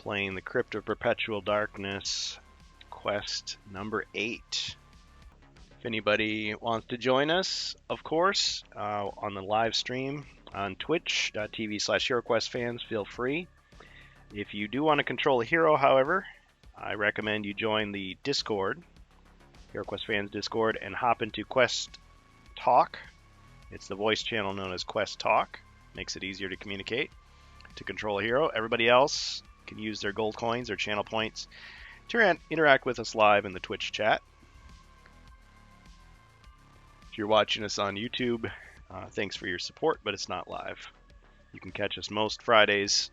playing the Crypt of Perpetual Darkness, quest number 8. If anybody wants to join us, of course, on the live stream on twitch.tv/HeroQuest fans, feel free. If you do want to control a hero, however, I recommend you join the Discord, HeroQuest fans Discord, and hop into Quest Talk. It's the voice channel known as Quest Talk. Makes it easier to communicate. To control a hero, everybody else can use their gold coins or channel points to interact with us live in the Twitch chat. If you're watching us on YouTube, thanks for your support, but it's not live. You can catch us most Fridays,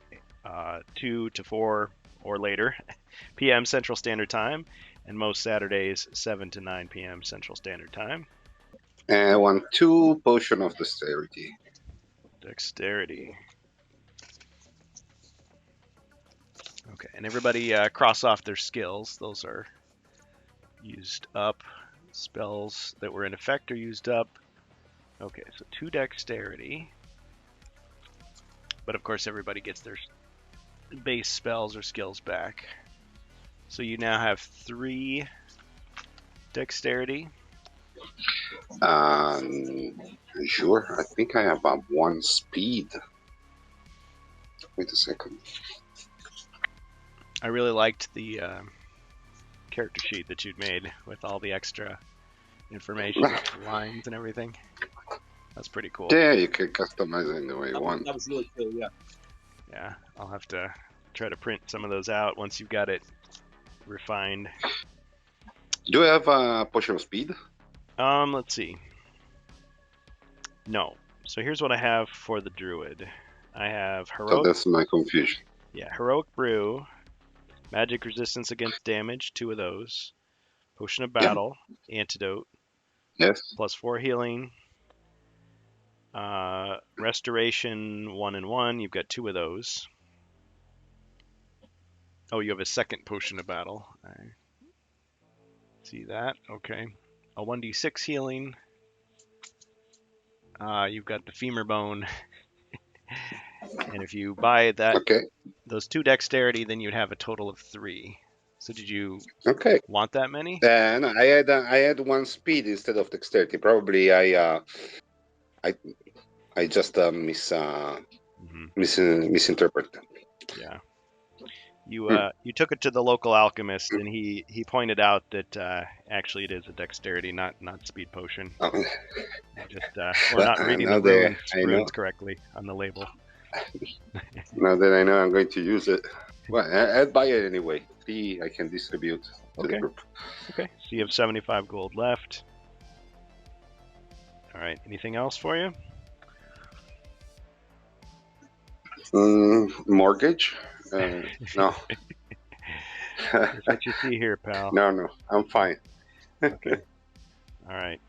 2 to 4 or later p.m. Central Standard Time, and most Saturdays, 7 to 9 p.m. Central Standard Time. And I want 2 potion of dexterity. Dexterity. Okay, and everybody cross off their skills. Those are used up. Spells that were in effect are used up. Okay, so 2 dexterity. But of course everybody gets their base spells or skills back. So you now have 3 dexterity. Sure, I think I have 1 speed. Wait a second. I really liked the character sheet that you'd made with all the extra information, lines and everything. That's pretty cool. Yeah, you can customize it any way you want. That was really cool, yeah. Yeah, I'll have to try to print some of those out once you've got it refined. Do you have a potion of speed? Let's see. No. So here's what I have for the druid. I have heroic. So that's my confusion. Yeah, heroic brew, magic resistance against damage, 2 of those. Potion of battle, antidote, Yes. +4 healing. Restoration 1 and 1. You've got 2 of those. Oh, you have a second potion of battle. I see that. Okay. A 1d6 healing. You've got the femur bone. And if you buy that, those 2 dexterity, then you'd have a total of 3. So did you want that many? No, I had 1 speed instead of dexterity. Probably I just misinterpreted. Yeah. You took it to the local alchemist, and he pointed out that actually it is a dexterity, not speed potion. We're not reading the runes correctly on the label. Now that I know I'm going to use it, well, I'd buy it anyway. 3 I can distribute to the group. Okay, so you have 75 gold left. All right, anything else for you? Mortgage? No. That's what you see here, pal. No, I'm fine. Okay. All right.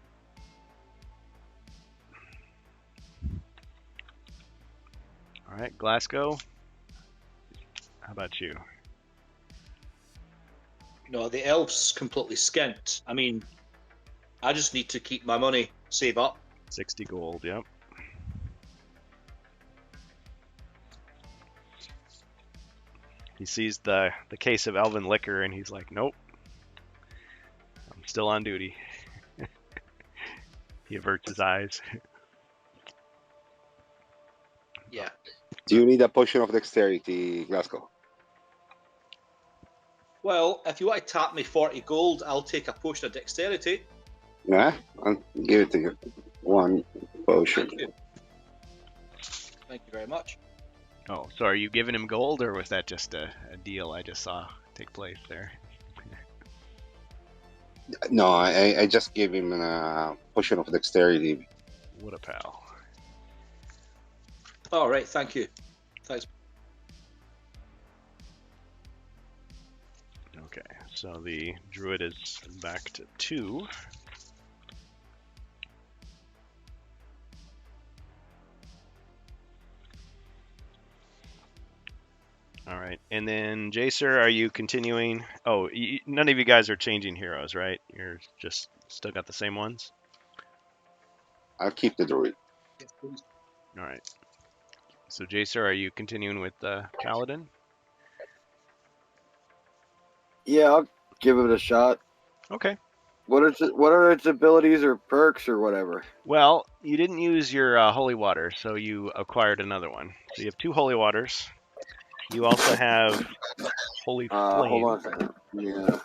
All right, Glasgow. How about you? No, the elf's completely skint. I mean, I just need to keep my money, save up. 60 gold, yep. He sees the case of elven liquor and he's like, nope, I'm still on duty. He averts his eyes. Yeah. Do you need a potion of dexterity, Glasgow? Well, if you want to tap me 40 gold, I'll take a potion of dexterity. Yeah, I'll give it to you. 1 potion. Thank you very much. Oh, so are you giving him gold, or was that just a deal I just saw take place there? No, I just gave him a potion of dexterity. What a pal. All right, thank you. Thanks. Okay, so the druid is back to 2. All right, and then Jacer, are you continuing? Oh, none of you guys are changing heroes, right? You're just still got the same ones? I'll keep the druid. Yes, please. All right. So Jacer, are you continuing with Kaladin? Yeah, I'll give it a shot. Okay. What are its abilities or perks or whatever? Well, you didn't use your holy water, so you acquired another one. So you have 2 holy waters. You also have holy Hold flame. on a second. Yeah.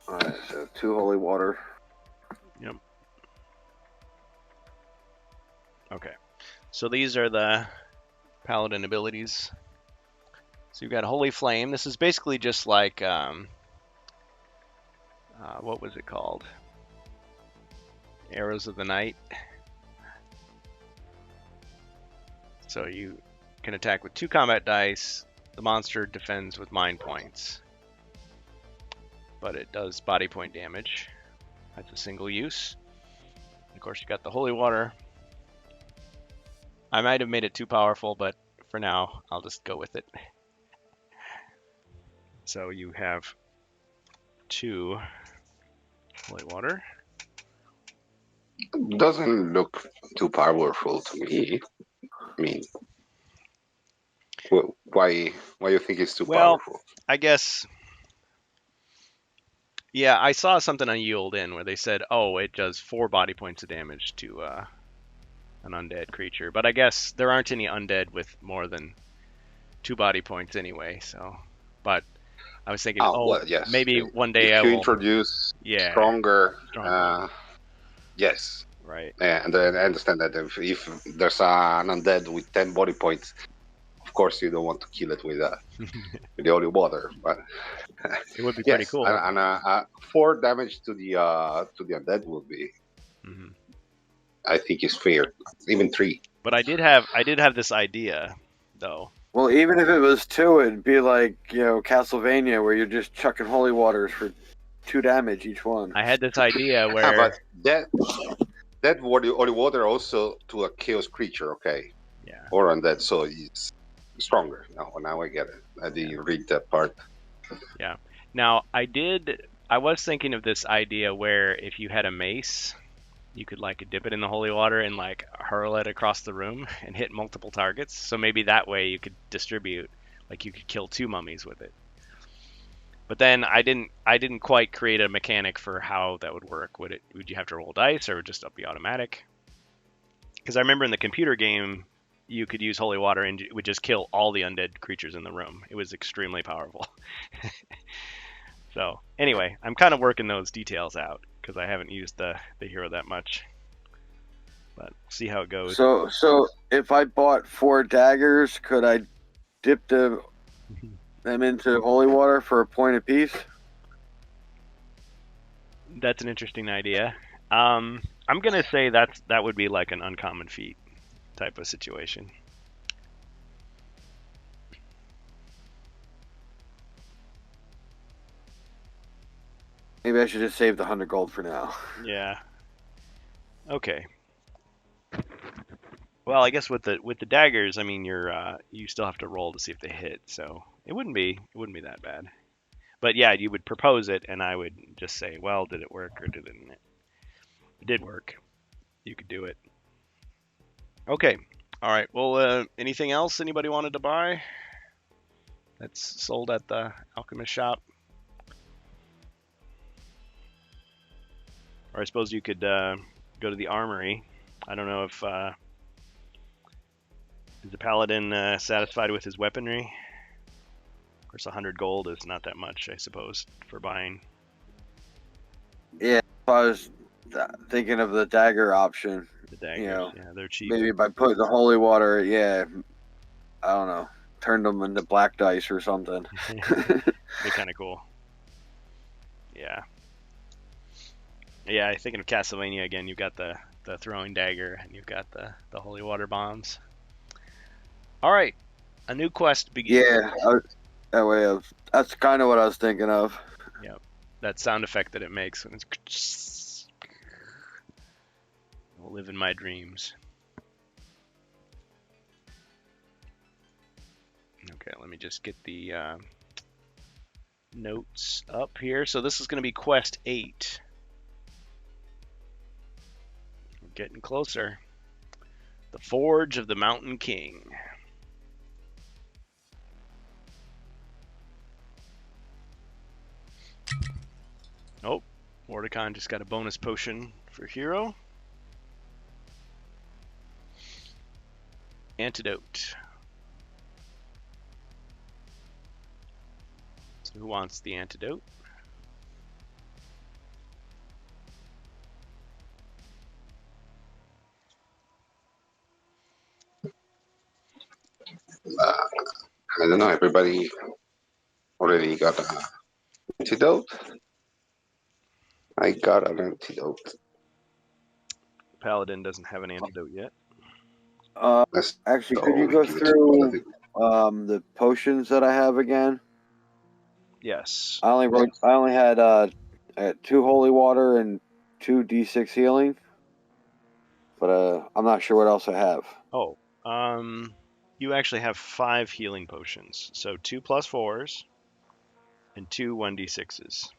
Alright, so 2 holy water. Yep. Okay. So these are the paladin abilities. So you've got holy flame. This is basically just like what was it called? Arrows of the Night. So you can attack with 2 combat dice. The monster defends with mind points, but it does body point damage. That's a single use. Of course, you got the holy water. I might have made it too powerful, but for now, I'll just go with it. So you have 2 holy water. Doesn't look too powerful to me. I mean, why you think it's too powerful? I guess, yeah, I saw something on Yield In where they said, oh, it does 4 body points of damage to an undead creature. But I guess there aren't any undead with more than 2 body points anyway. So, but I was thinking, Well, yes. maybe one day I if you will introduce Yeah. stronger, Stronger. yes. Right. And I understand that if there's an undead with 10 body points, of course you don't want to kill it with the holy water. But It would be pretty yes, cool. and 4 damage to the undead would be, Mhm. I think, is fair. Even 3. But I did have this idea, though. Well, even if it was 2, it'd be like, Castlevania, where you're just chucking holy waters for 2 damage each one. I had this idea where But that holy water also to a chaos creature, okay? Yeah. Or undead, so it's stronger. Now I get it. I didn't read that part. Yeah. Now I was thinking of this idea where if you had a mace, you could like dip it in the holy water and like hurl it across the room and hit multiple targets. So maybe that way you could distribute, like you could kill 2 mummies with it. But then I didn't quite create a mechanic for how that would work. Would you have to roll dice or would it just be automatic? Because I remember in the computer game you could use holy water and it would just kill all the undead creatures in the room. It was extremely powerful. So anyway, I'm kind of working those details out because I haven't used the hero that much. But see how it goes. So if I bought 4 daggers, could I dip them into holy water for a point apiece? That's an interesting idea. I'm gonna say that would be like an uncommon feat type of situation. Maybe I should just save the 100 gold for now. Yeah. Okay. Well, I guess with the daggers, I mean, you still have to roll to see if they hit, so it wouldn't be that bad. But yeah, you would propose it, and I would just say, well, did it work or didn't it? It did work. You could do it. Okay. All right. Well, anything else anybody wanted to buy that's sold at the alchemist shop? Or I suppose you could go to the armory. I don't know if is the paladin satisfied with his weaponry. Of course, 100 gold is not that much, I suppose, for buying. Yeah, I was thinking of the dagger option. The daggers, yeah, they're cheap. Maybe by putting the holy water, I don't know, turned them into black dice or something. They're kind of cool. Yeah. Yeah, thinking of Castlevania again, you've got the throwing dagger and you've got the holy water bombs. All right, a new quest begins. Yeah, that's kind of what I was thinking of. Yep, that sound effect that it makes when it's. I'll live in my dreams. Okay, let me just get the notes up here. So this is going to be quest 8. We're getting closer. The Forge of the Mountain King. Oh, Mordecai just got a bonus potion for hero. Antidote. So who wants the antidote? I don't know. Everybody already got an antidote. I got an antidote. Paladin doesn't have an antidote yet. Actually, could you go through the potions that I have again? Yes. I only had 2 holy water and 2 d6 healing, but I'm not sure what else I have. Oh, you actually have 5 healing potions. So 2 plus 4s and 2 1d6s.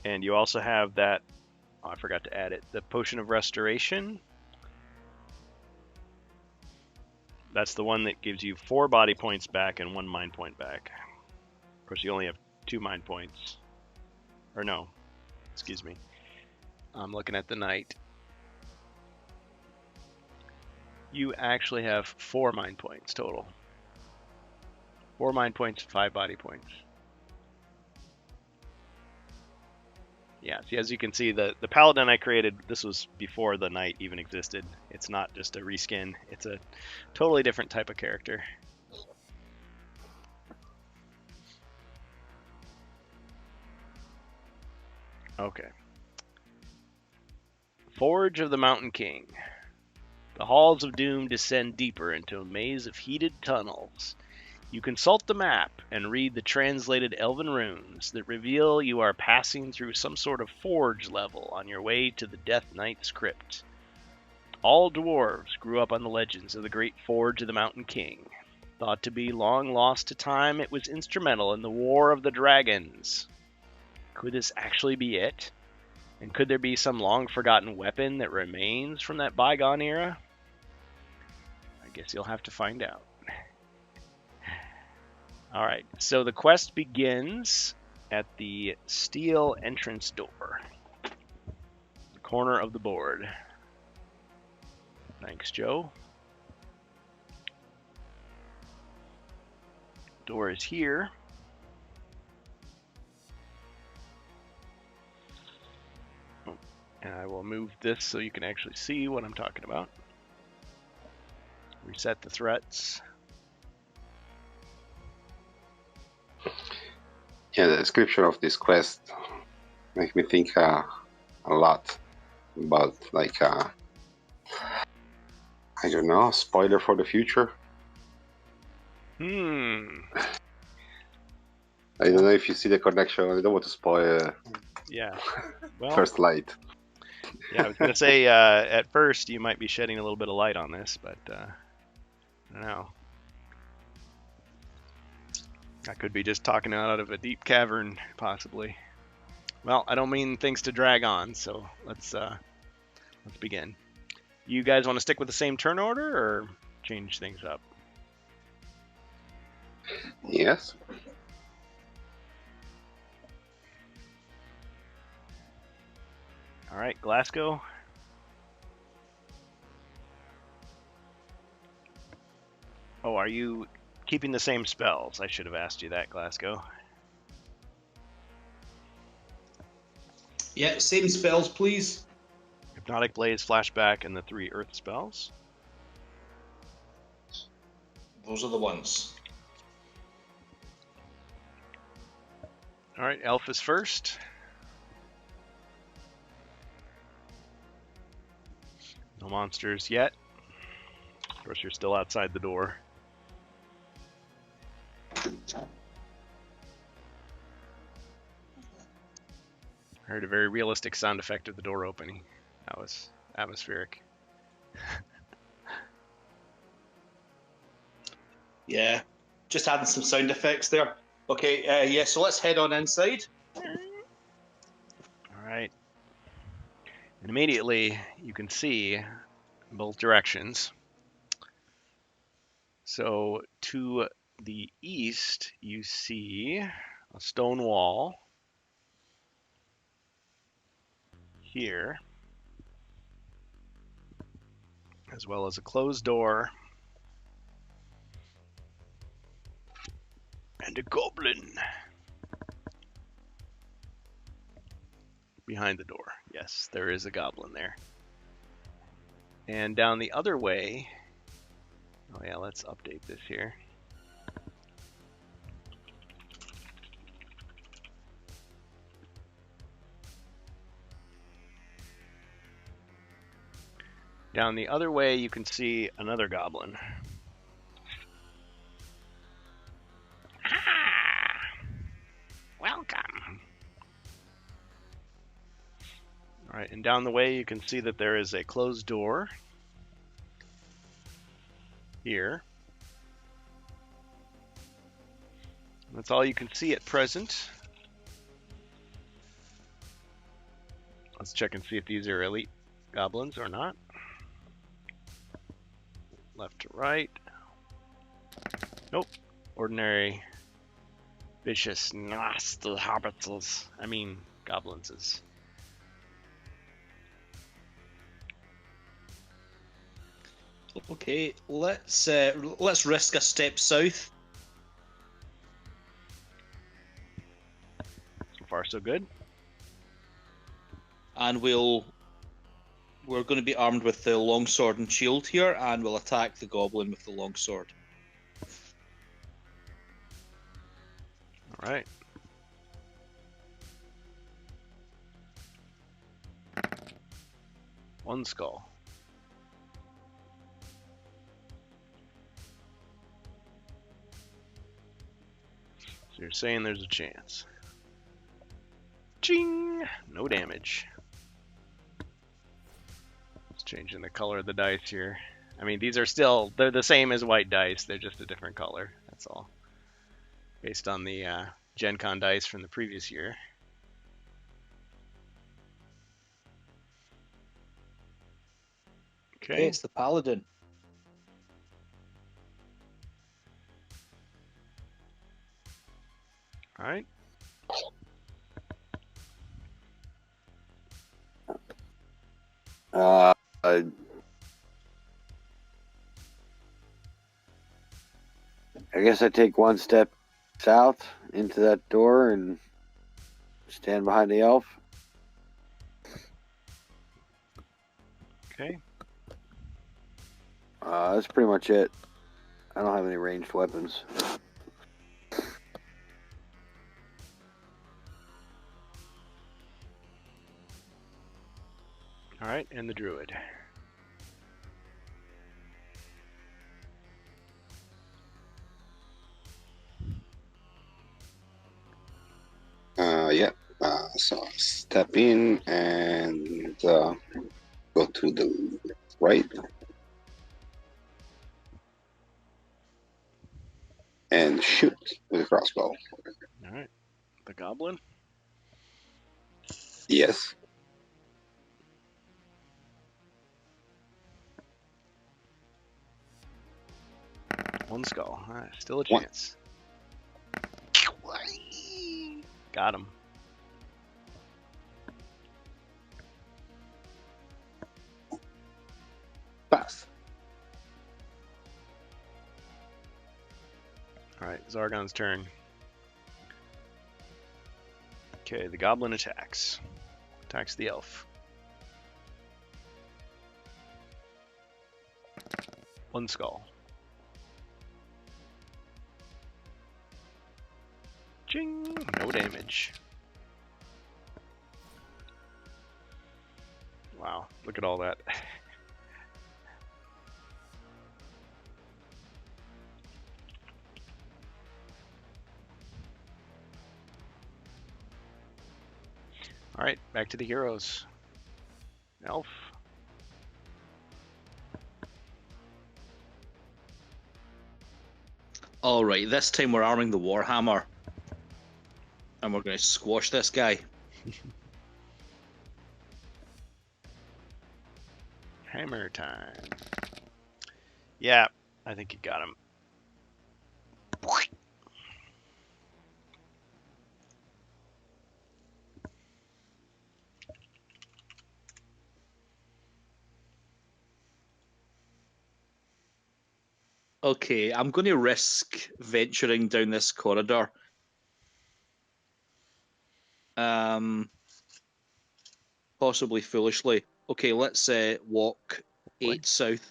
And you also have that, oh, I forgot to add it, the Potion of Restoration. That's the one that gives you 4 body points back and 1 mind point back. Of course, you only have 2 mind points. Or no, excuse me. I'm looking at the knight. You actually have 4 mind points total. 4 mind points, 5 body points. Yeah, see, as you can see, the paladin I created, this was before the knight even existed. It's not just a reskin. It's a totally different type of character. Okay. Forge of the Mountain King. The halls of doom descend deeper into a maze of heated tunnels. You consult the map and read the translated elven runes that reveal you are passing through some sort of forge level on your way to the Death Knight's crypt. All dwarves grew up on the legends of the great Forge of the Mountain King. Thought to be long lost to time, it was instrumental in the War of the Dragons. Could this actually be it? And could there be some long-forgotten weapon that remains from that bygone era? I guess you'll have to find out. Alright, so the quest begins at the steel entrance door. The corner of the board. Thanks, Joe. Door is here. And I will move this so you can actually see what I'm talking about. Reset the threats. Yeah, the description of this quest makes me think a lot about, like, I don't know, spoiler for the future. I don't know if you see the connection. I don't want to spoil Yeah. Well, First Light. Yeah, I was going to say, at first you might be shedding a little bit of light on this, but I don't know. I could be just talking out of a deep cavern, possibly. Well, I don't mean things to drag on, so let's begin. You guys want to stick with the same turn order, or change things up? Yes. All right, Glasgow. Oh, are you keeping the same spells? I should have asked you that, Glasgow. Yeah, same spells, please. Hypnotic Blaze, Flashback, and the 3 Earth spells. Those are the ones. All right, Elf is first. No monsters yet. Of course, you're still outside the door. I heard a very realistic sound effect of the door opening. That was atmospheric. Yeah, just adding some sound effects there. Okay, yeah, so let's head on inside. All right. And immediately you can see both directions. So to the east, you see a stone wall here, as well as a closed door and a goblin behind the door. Yes, there is a goblin there. And down the other way, oh yeah, let's update this here. Down the other way, you can see another goblin. Ah, welcome. All right, and down the way, you can see that there is a closed door here. That's all you can see at present. Let's check and see if these are elite goblins or not. Left to right. Nope. Ordinary, vicious, nasty hobbits. I mean, goblins. Okay, let's risk a step south. So far, so good. And we're going to be armed with the longsword and shield here, and we'll attack the goblin with the longsword. All right. One skull. So you're saying there's a chance. Ching! No damage. Just changing the color of the dice here. I mean, these are still, they're the same as white dice. They're just a different color. That's all. Based on the Gen Con dice from the previous year. Okay. It's the paladin. All right. I guess I take one step south into that door and stand behind the elf. Okay. That's pretty much it. I don't have any ranged weapons. All right, and the druid. Yeah. So step in and go to the right. And shoot with a crossbow. All right. The goblin. Yes. One skull. All right, still a One. chance. Got him. Pass. All right, Zargon's turn. Okay, the goblin attacks. Attacks the elf. One skull. Ching! No damage. Wow, look at all that. All right, back to the heroes. Elf. All right, this time we're arming the Warhammer. And we're going to squash this guy. Hammer time. Yeah, I think you got him. Okay, I'm going to risk venturing down this corridor. Possibly foolishly. Okay, let's walk 8 south.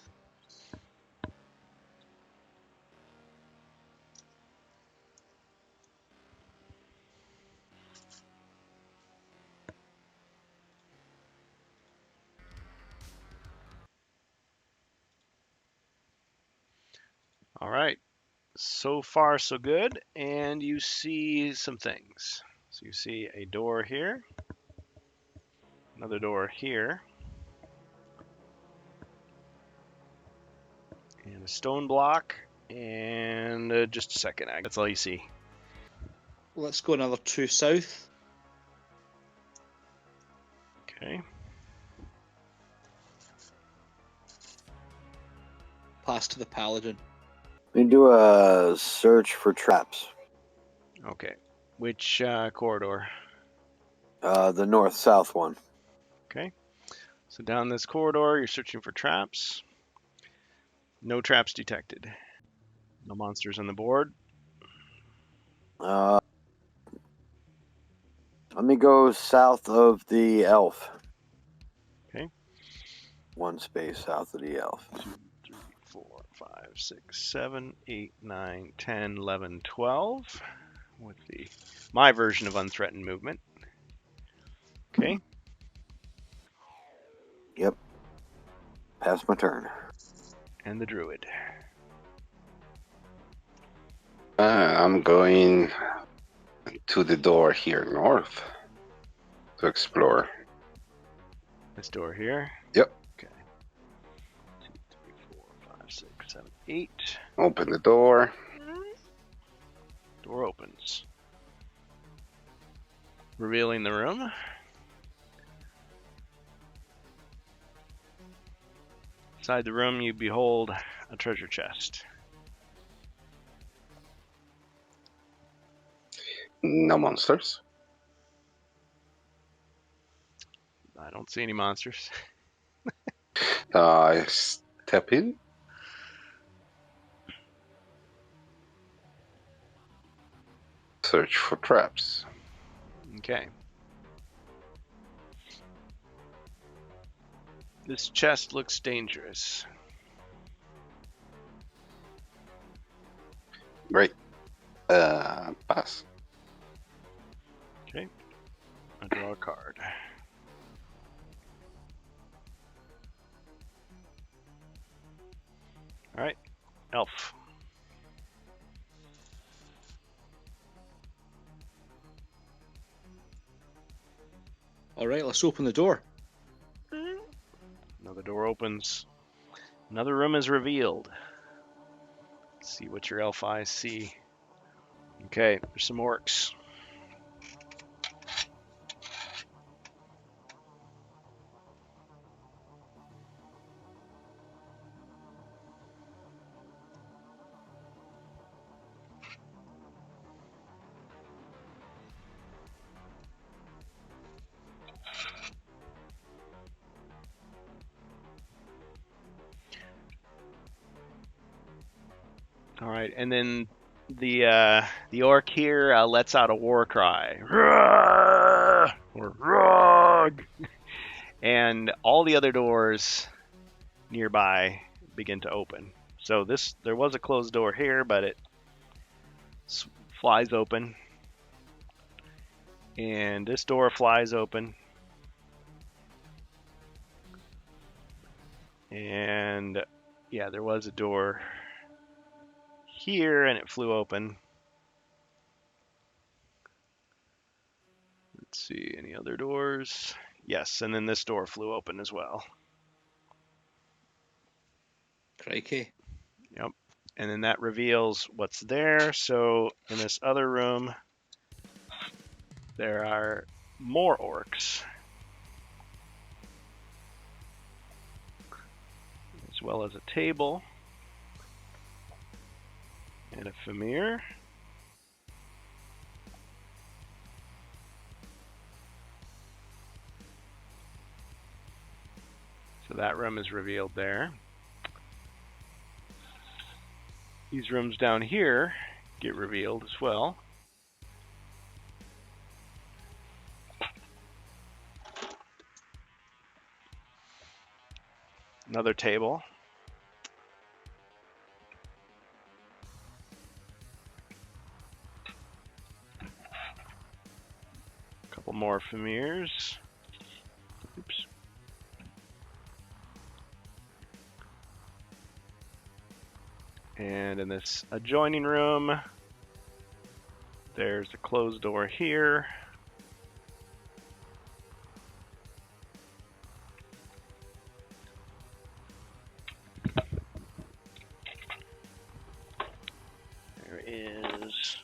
All right. So far, so good. And you see some things. So you see a door here, another door here, and a stone block, and just a second. That's all you see. Let's go another 2 south. Okay. Pass to the Paladin. We do a search for traps. Okay. Which corridor? The north-south one. Okay. So down this corridor, you're searching for traps. No traps detected. No monsters on the board. Let me go south of the elf. Okay. 1 space south of the elf. 2, 3, 4, 5, 6, 7, 8, 9, 10, 11, 12. With my version of unthreatened movement. Okay. Yep. Pass my turn. And the druid. I'm going to the door here north to explore. This door here. Yep. Okay. 2, 3, 4, 5, 6, 7, 8. Open the door. Door opens. Revealing the room. Inside the room, you behold a treasure chest. No monsters. I don't see any monsters. I step in. Search for traps. Okay. This chest looks dangerous. Great. Pass. Okay. I draw a card. All right. Elf. All right, let's open the door. Another door opens. Another room is revealed. Let's see what your elf eyes see. Okay, there's some orcs. All right, and then the orc here lets out a war cry, Roar! Or Rog! And all the other doors nearby begin to open. So there was a closed door here, but it flies open, and this door flies open, and yeah, there was a door here and it flew open. Let's see, any other doors? Yes, and then this door flew open as well. Crikey. Yep. And then that reveals what's there. So in this other room, there are more orcs, as well as a table and a Famir. So that room is revealed there. These rooms down here get revealed as well. Another table. A couple more Famirs. Oops. And in this adjoining room, there's a closed door here. There is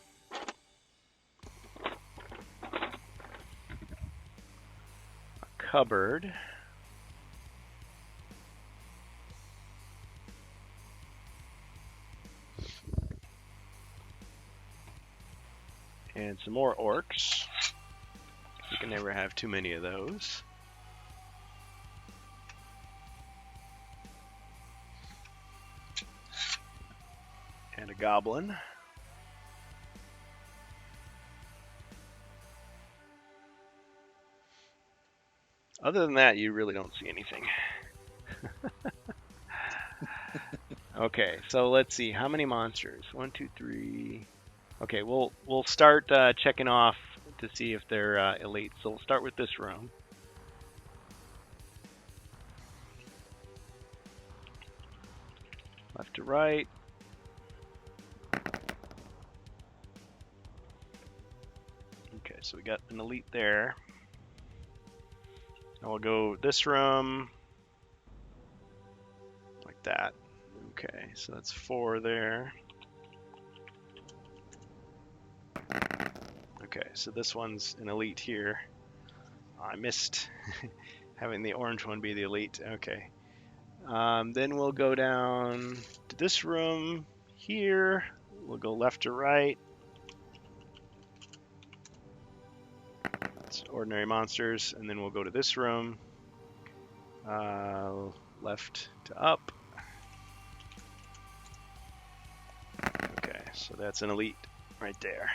a cupboard. And some more orcs. You can never have too many of those. And a goblin. Other than that, you really don't see anything. Okay, so let's see. How many monsters? 1, 2, 3. Okay, we'll start checking off to see if they're elite. So we'll start with this room. Left to right. Okay, so we got an elite there. Now we'll go this room. Like that. Okay, so that's 4 there. Okay, so this one's an elite here. I missed having the orange one be the elite. Okay. Then we'll go down to this room here. We'll go left to right. It's ordinary monsters. And then we'll go to this room. Left to up. Okay, so that's an elite right there.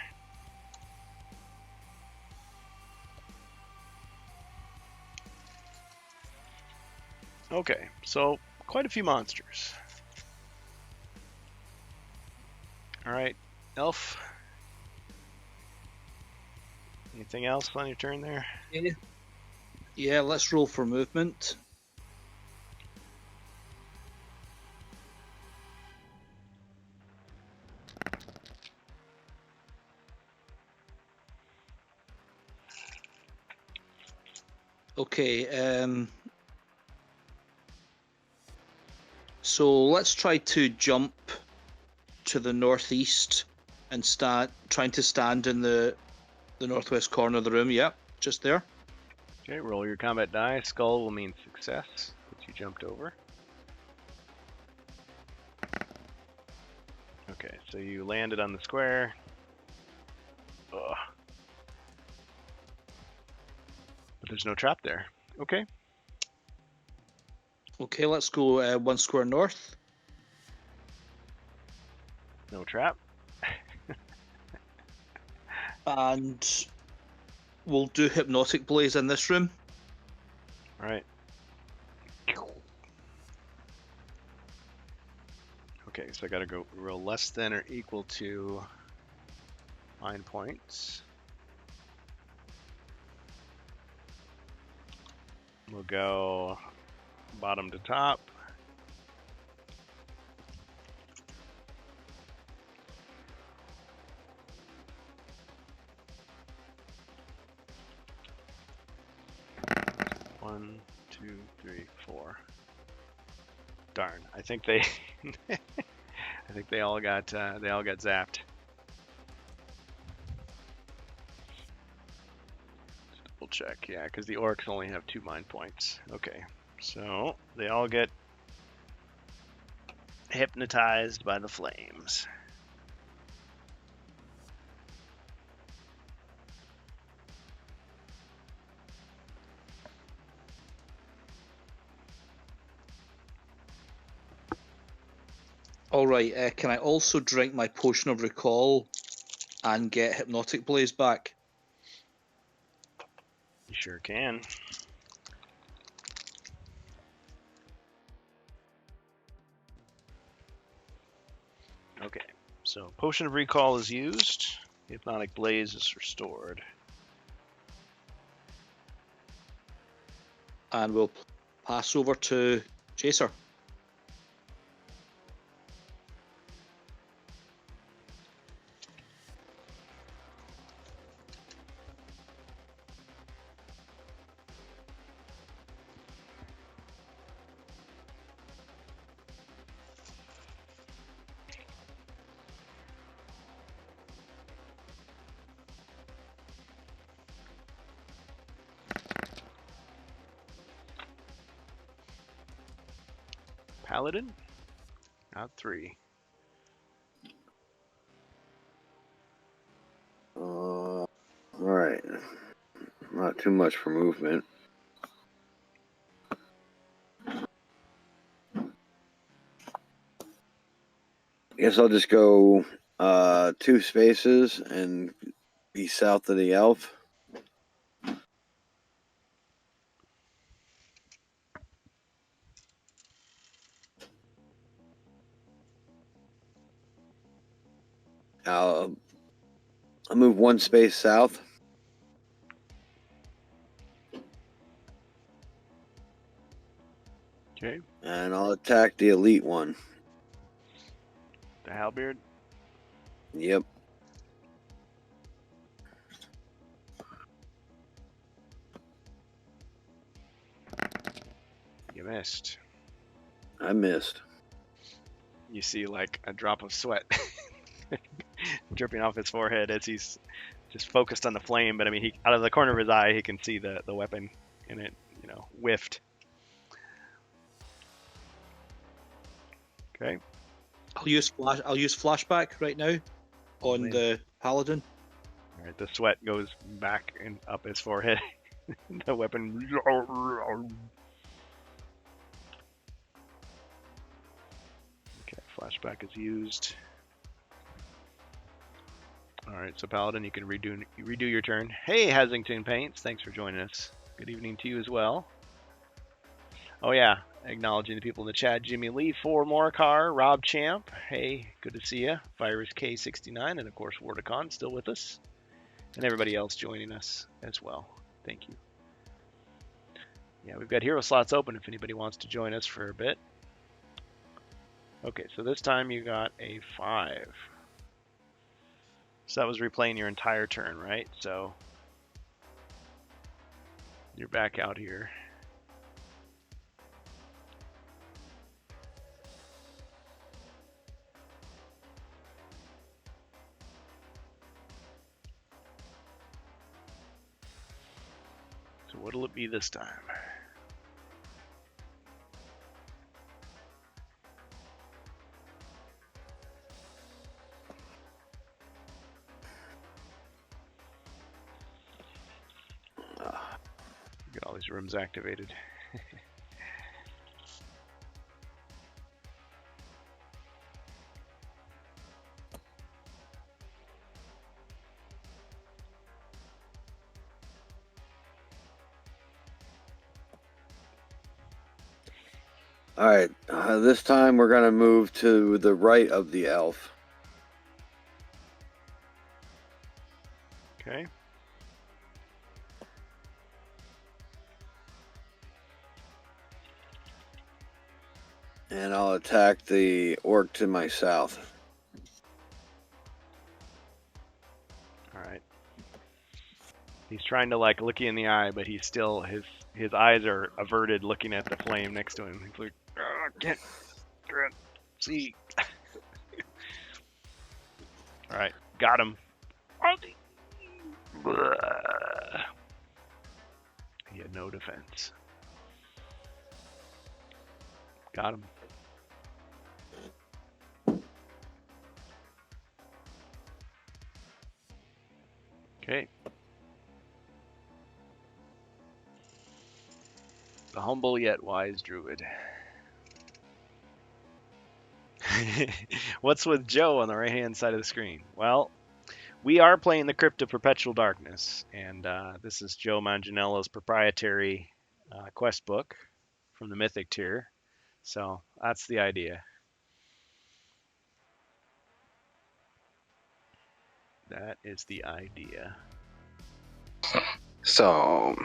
Okay, so quite a few monsters. Alright, Elf. Anything else on your turn there? Yeah, let's roll for movement. Okay, so let's try to jump to the northeast and trying to stand in the northwest corner of the room. Yep, just there. Okay, roll your combat die. Skull will mean success, that you jumped over. Okay, so you landed on the square. Ugh. But there's no trap there. Okay. Okay, let's go 1 square north. No trap. And we'll do Hypnotic Blaze in this room. Alright. Okay, so I gotta go roll less than or equal to 9 points. We'll go bottom to top. One, 2, 3, 4. Darn, I think they I think they all got zapped. Double check, yeah, because the orcs only have 2 mind points. Okay, so they all get hypnotized by the flames. All right. Can I also drink my potion of recall and get hypnotic blaze back? You sure can. Okay, so potion of recall is used. Hypnotic blaze is restored. And we'll pass over to Chaser. Paladin? Not 3. All right. Not too much for movement. Guess I'll just go 2 spaces and be south of the elf. I'll move 1 space south. Okay, And I'll attack the elite one. the halberd. Yep. You missed. I missed. You see like a drop of sweat dripping off his forehead as he's just focused on the flame. But I mean, he out of the corner of his eye, he can see the weapon, and it, whiffed. Okay. I'll use flashback right now on Man. the paladin. All right. The sweat goes back and up his forehead. The weapon. Okay. Flashback is used. All right. So Paladin, you can redo your turn. Hey, Hasington Paints. Thanks for joining us. Good evening to you as well. Oh yeah. Acknowledging the people in the chat: Jimmy Lee, 4 Morcar, Rob Champ. Hey, good to see you. Virus K69, and of course Wordicon still with us, and everybody else joining us as well. Thank you. Yeah, we've got hero slots open if anybody wants to join us for a bit. Okay, so this time you got a 5. So that was replaying your entire turn, right? So you're back out here. So what'll it be this time? Get all these rooms activated. All right. This time we're going to move to the right of the elf. Okay. And I'll attack the orc to my south. All right. He's trying to like look you in the eye, but he's still his eyes are averted, looking at the flame next to him. He's like, "Oh, I can't see." All right, got him. He had no defense. Got him. Okay. The humble yet wise druid. What's with Joe on the right-hand side of the screen? Well, we are playing the Crypt of Perpetual Darkness, and this is Joe Manganiello's proprietary quest book from the Mythic tier. So that's the idea. That is the idea. So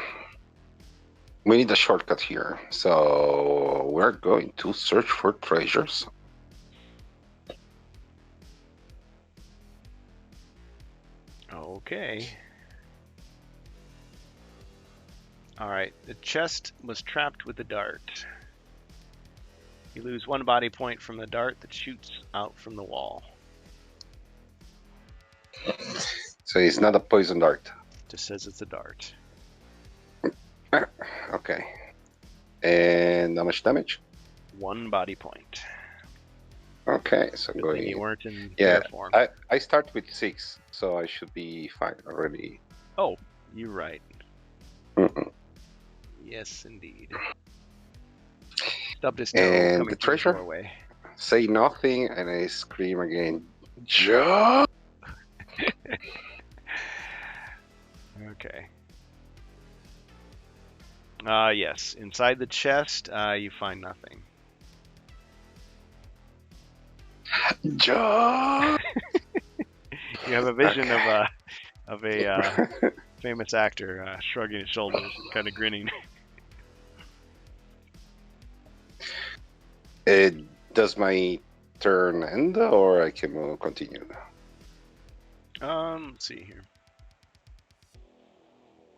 we need a shortcut here. So we're going to search for treasures. Okay. All right. The chest was trapped with the dart. You lose 1 body point from the dart that shoots out from the wall. So it's not a poison dart. Just says it's a dart. Okay. And how much damage? 1 body point. Okay, so Good going. thing you weren't in Yeah, bear form. I start with 6, so I should be fine already. Oh, you're right. Mm-mm. Yes, indeed. Stubbed his toe And coming the through treasure? doorway. Say nothing, and I scream again. Joe! Okay. Yes. Inside the chest, you find nothing. Joe! You have a vision Okay. of a famous actor shrugging his shoulders and kind of grinning. Does my turn end, or I can continue? Let's see here.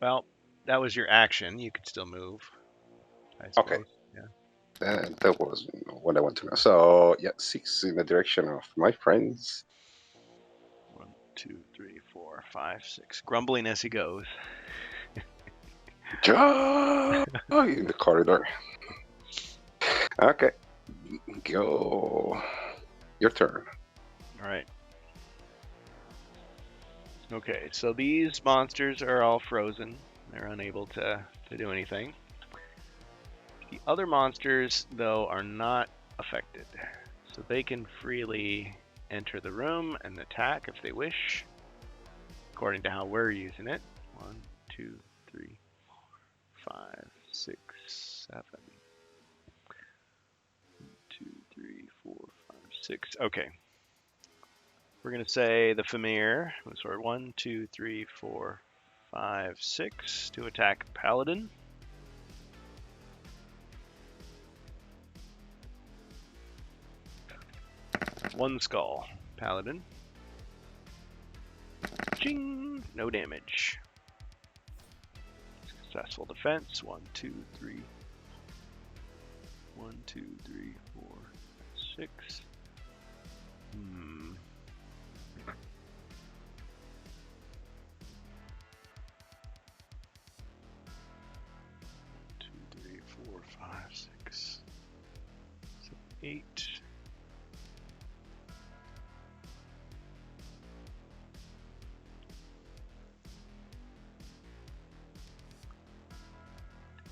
Well, that was your action. You could still move, I suppose. Okay. Yeah. That was what I want to know. So, yeah, 6 in the direction of my friends. 1, 2, 3, 4, 5, 6. Grumbling as he goes. Joe! In the corridor. Okay. Go. Your turn. All right. Okay, so these monsters are all frozen. They're unable to do anything. The other monsters, though, are not affected. So they can freely enter the room and attack if they wish, according to how we're using it. 1, 2, 3, 4, 5, 6, 7. 2, 3, 4, 5, 6. Okay. We're going to say the Famir, sword 1, 2, 3, 4, 5, 6 to attack Paladin. One skull, Paladin. Ching! No damage. Successful defense. 1, 2, 3. 1, 2, 3, 4, 6. 4, 5, 6, 7, 8.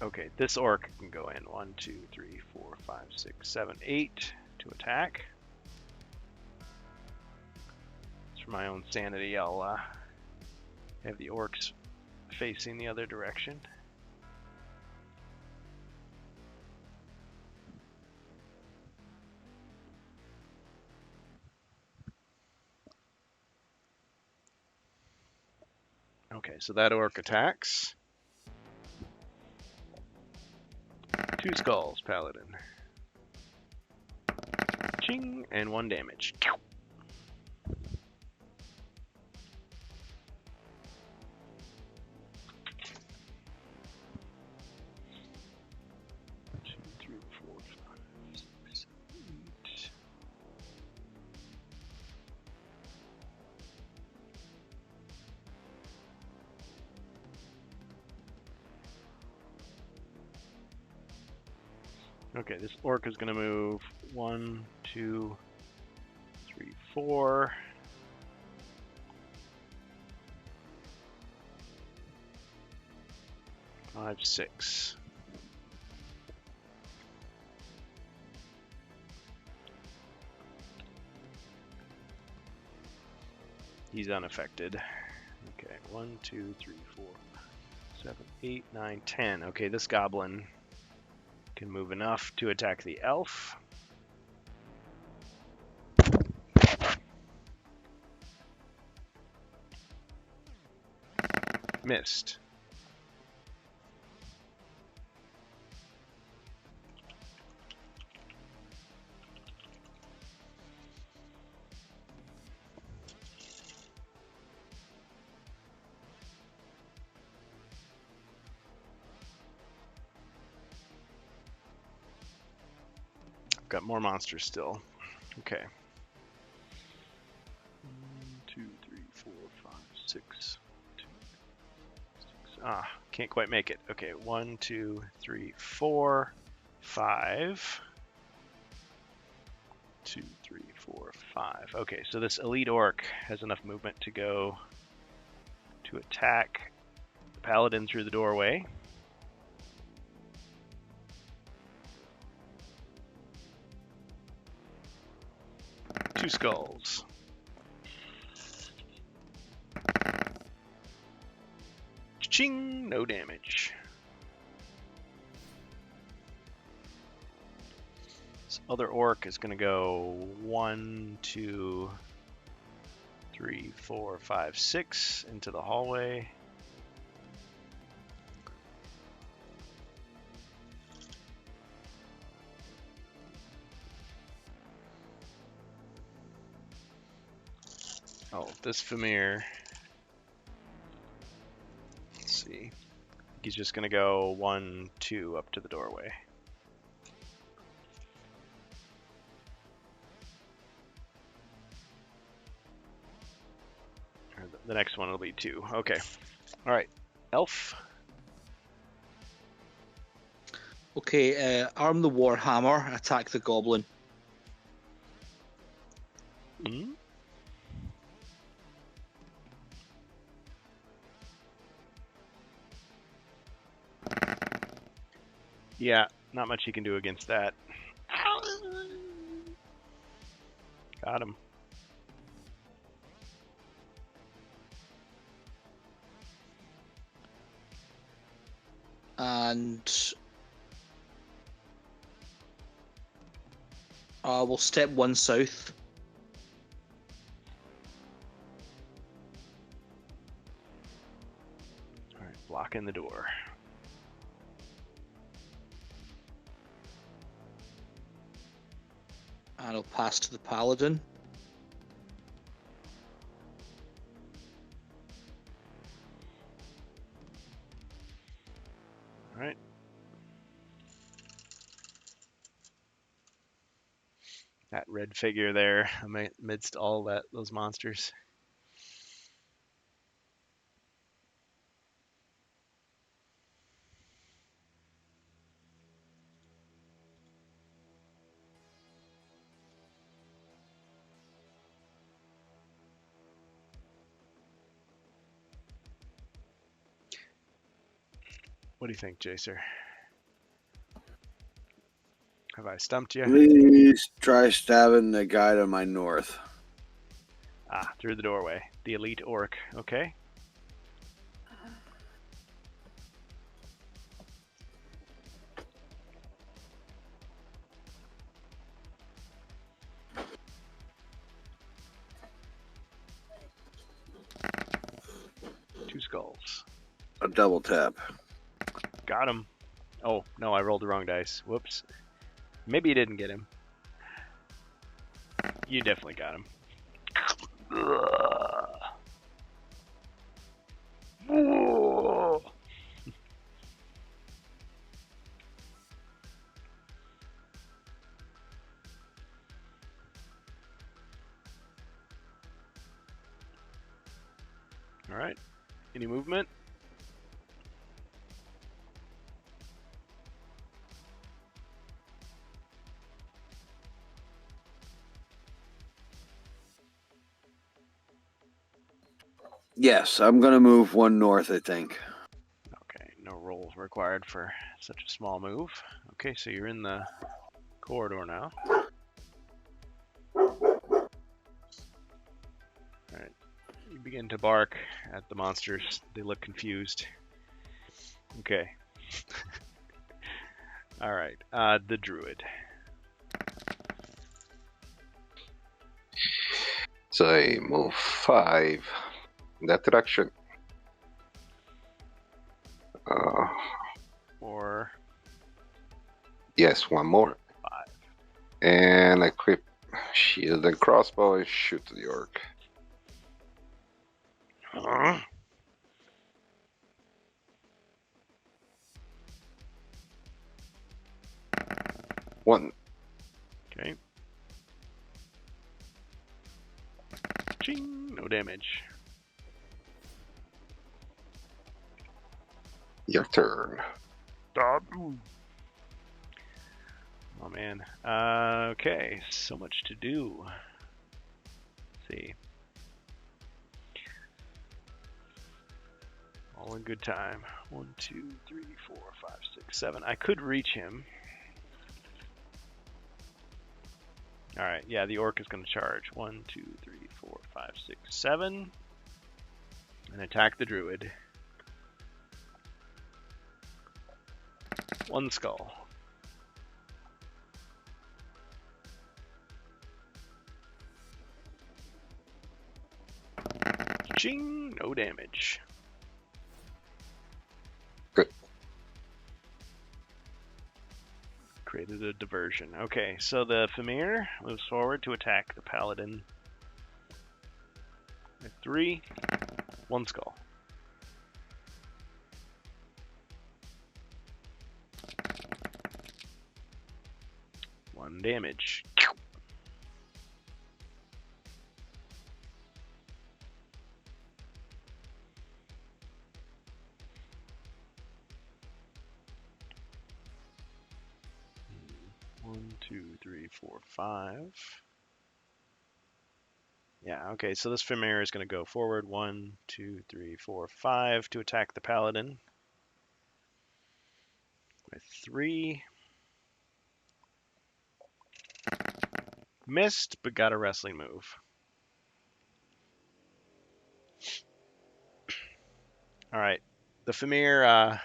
Okay, this orc can go in 1, 2, 3, 4, 5, 6, 7, 8 to attack. Just for my own sanity, I'll have the orcs facing the other direction. Okay, so that orc attacks. 2 skulls, Paladin. Ching, and 1 damage. 2, 3, 4, 5, 6, 7, 8. Okay, this orc is going to move 1, 2, 3, 4. Five, 6. He's unaffected. Okay, 1, 2, 3, 4, 7, 8, 9, 10. Okay, this goblin can move enough to attack the elf. Missed. Got more monsters still. Okay. 1, 2, 3, 4, 5, 6. 2, 6. Ah, can't quite make it. Okay, 1, 2, 3, 4, 5. 2, 3, 4, 5. Okay, so this elite orc has enough movement to go to attack the paladin through the doorway. Two skulls. Ching! No damage. This other orc is going to go 1, 2, 3, 4, 5, 6 into the hallway. Oh, this Famir. Let's see. He's just going to go 1, 2 up to the doorway. The next one will be 2. Okay. All right. Elf. Okay, arm the warhammer, attack the goblin. Hmm? Yeah, not much he can do against that. Got him. And we'll step 1 south. All right, blocking the door. And I'll pass to the paladin. All right. That red figure there amidst all those monsters. What do you think, Jacer? Have I stumped you? Please try stabbing the guy to my north. Ah, through the doorway. The elite orc. Okay. Two skulls. A double tap. Got him. Oh, no, I rolled the wrong dice. Whoops. Maybe you didn't get him. You definitely got him. All right. Any movement? Yes, I'm gonna move one north, I think. Okay, no roll required for such a small move. Okay, so you're in the corridor now. Alright. You begin to bark at the monsters. They look confused. Okay. Alright, the druid. So I move 5 in that direction. Or Yes, one more. 5. And equip shield and crossbow and shoot the orc. Huh? One. Okay. Ching! No damage. Your turn. Oh man. Okay, so much to do. Let's see. All in good time. 1, 2, 3, 4, 5, 6, 7. I could reach him. Alright, yeah, the orc is going to charge. 1, 2, 3, 4, 5, 6, 7. And attack the druid. 1 skull. Ching! No damage. Good. Created a diversion. Okay, so the Famir moves forward to attack the paladin. At 3, 1 skull. One damage. One, 2, 3, 4, 5. Yeah, okay, so this Famir is going to go forward. 1, 2, 3, 4, 5 to attack the paladin. With 3. Missed, but got a wrestling move. Alright, the Famir,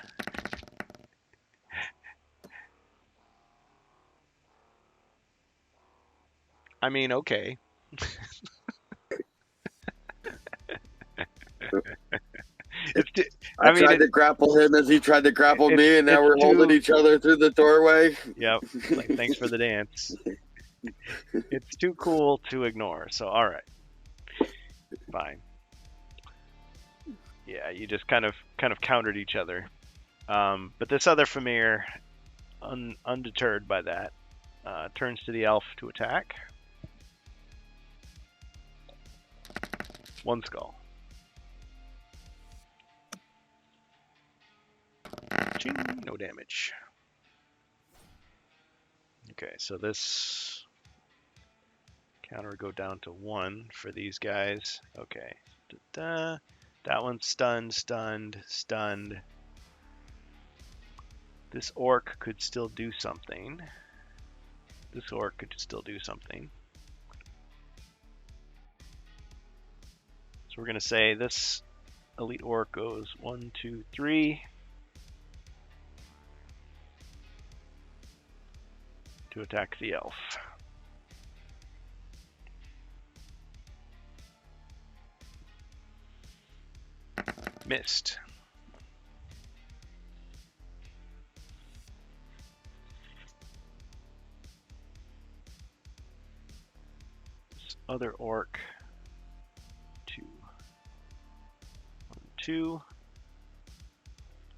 I mean, okay. I tried to grapple him as he tried to grapple me, and now we're holding each other through the doorway. Yep, like, thanks for the dance. It's too cool to ignore, so alright. Fine. Yeah, you just kind of countered each other. But this other Famir, undeterred by that, turns to the elf to attack. 1 skull. Ching, no damage. Okay, so this counter would go down to 1 for these guys. Okay. Da-da. That one's stunned, stunned, stunned. This orc could still do something. This orc could still do something. So we're going to say this elite orc goes 1, 2, 3. To attack the elf. Missed. This other orc. 2. 1, 2.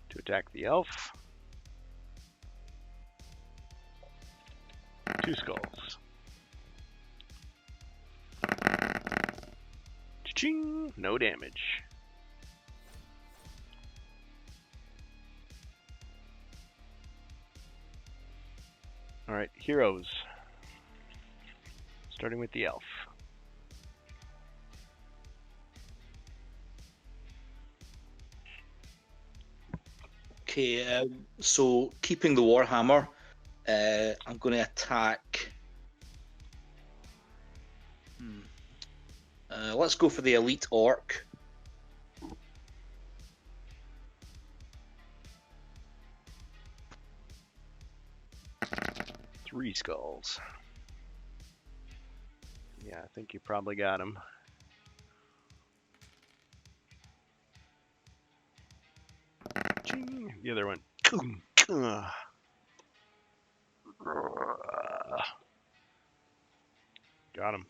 To attack the elf. 2 skulls. Cha-ching! No damage. Alright, heroes. Starting with the elf. Okay, so keeping the Warhammer, I'm going to attack. Let's go for the Elite Orc. Three skulls. Yeah, I think you probably got him. Ching. The other one. Got him.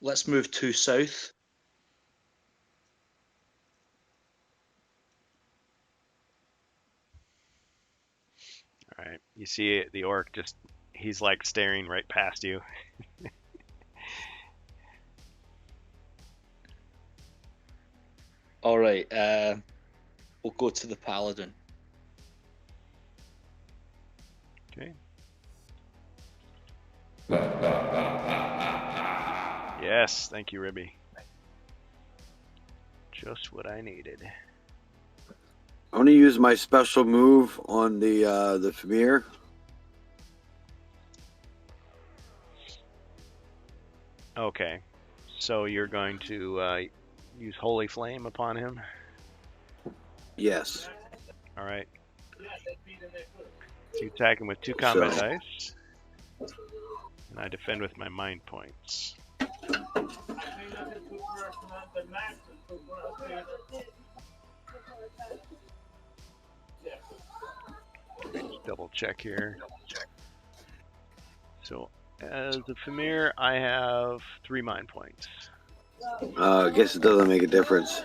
Let's move to south. All right. You see the orc just, he's like staring right past you. All right, we'll go to the Paladin. Okay. Yes, thank you, Ribby. Just what I needed. I'm gonna use my special move on the Famir. Okay. So you're going to use Holy Flame upon him? Yes. All right. So you attack him with 2 combat dice. And I defend with my mind points. Let me just double check here. So as a Famir, I have 3 mind points. I guess it doesn't make a difference.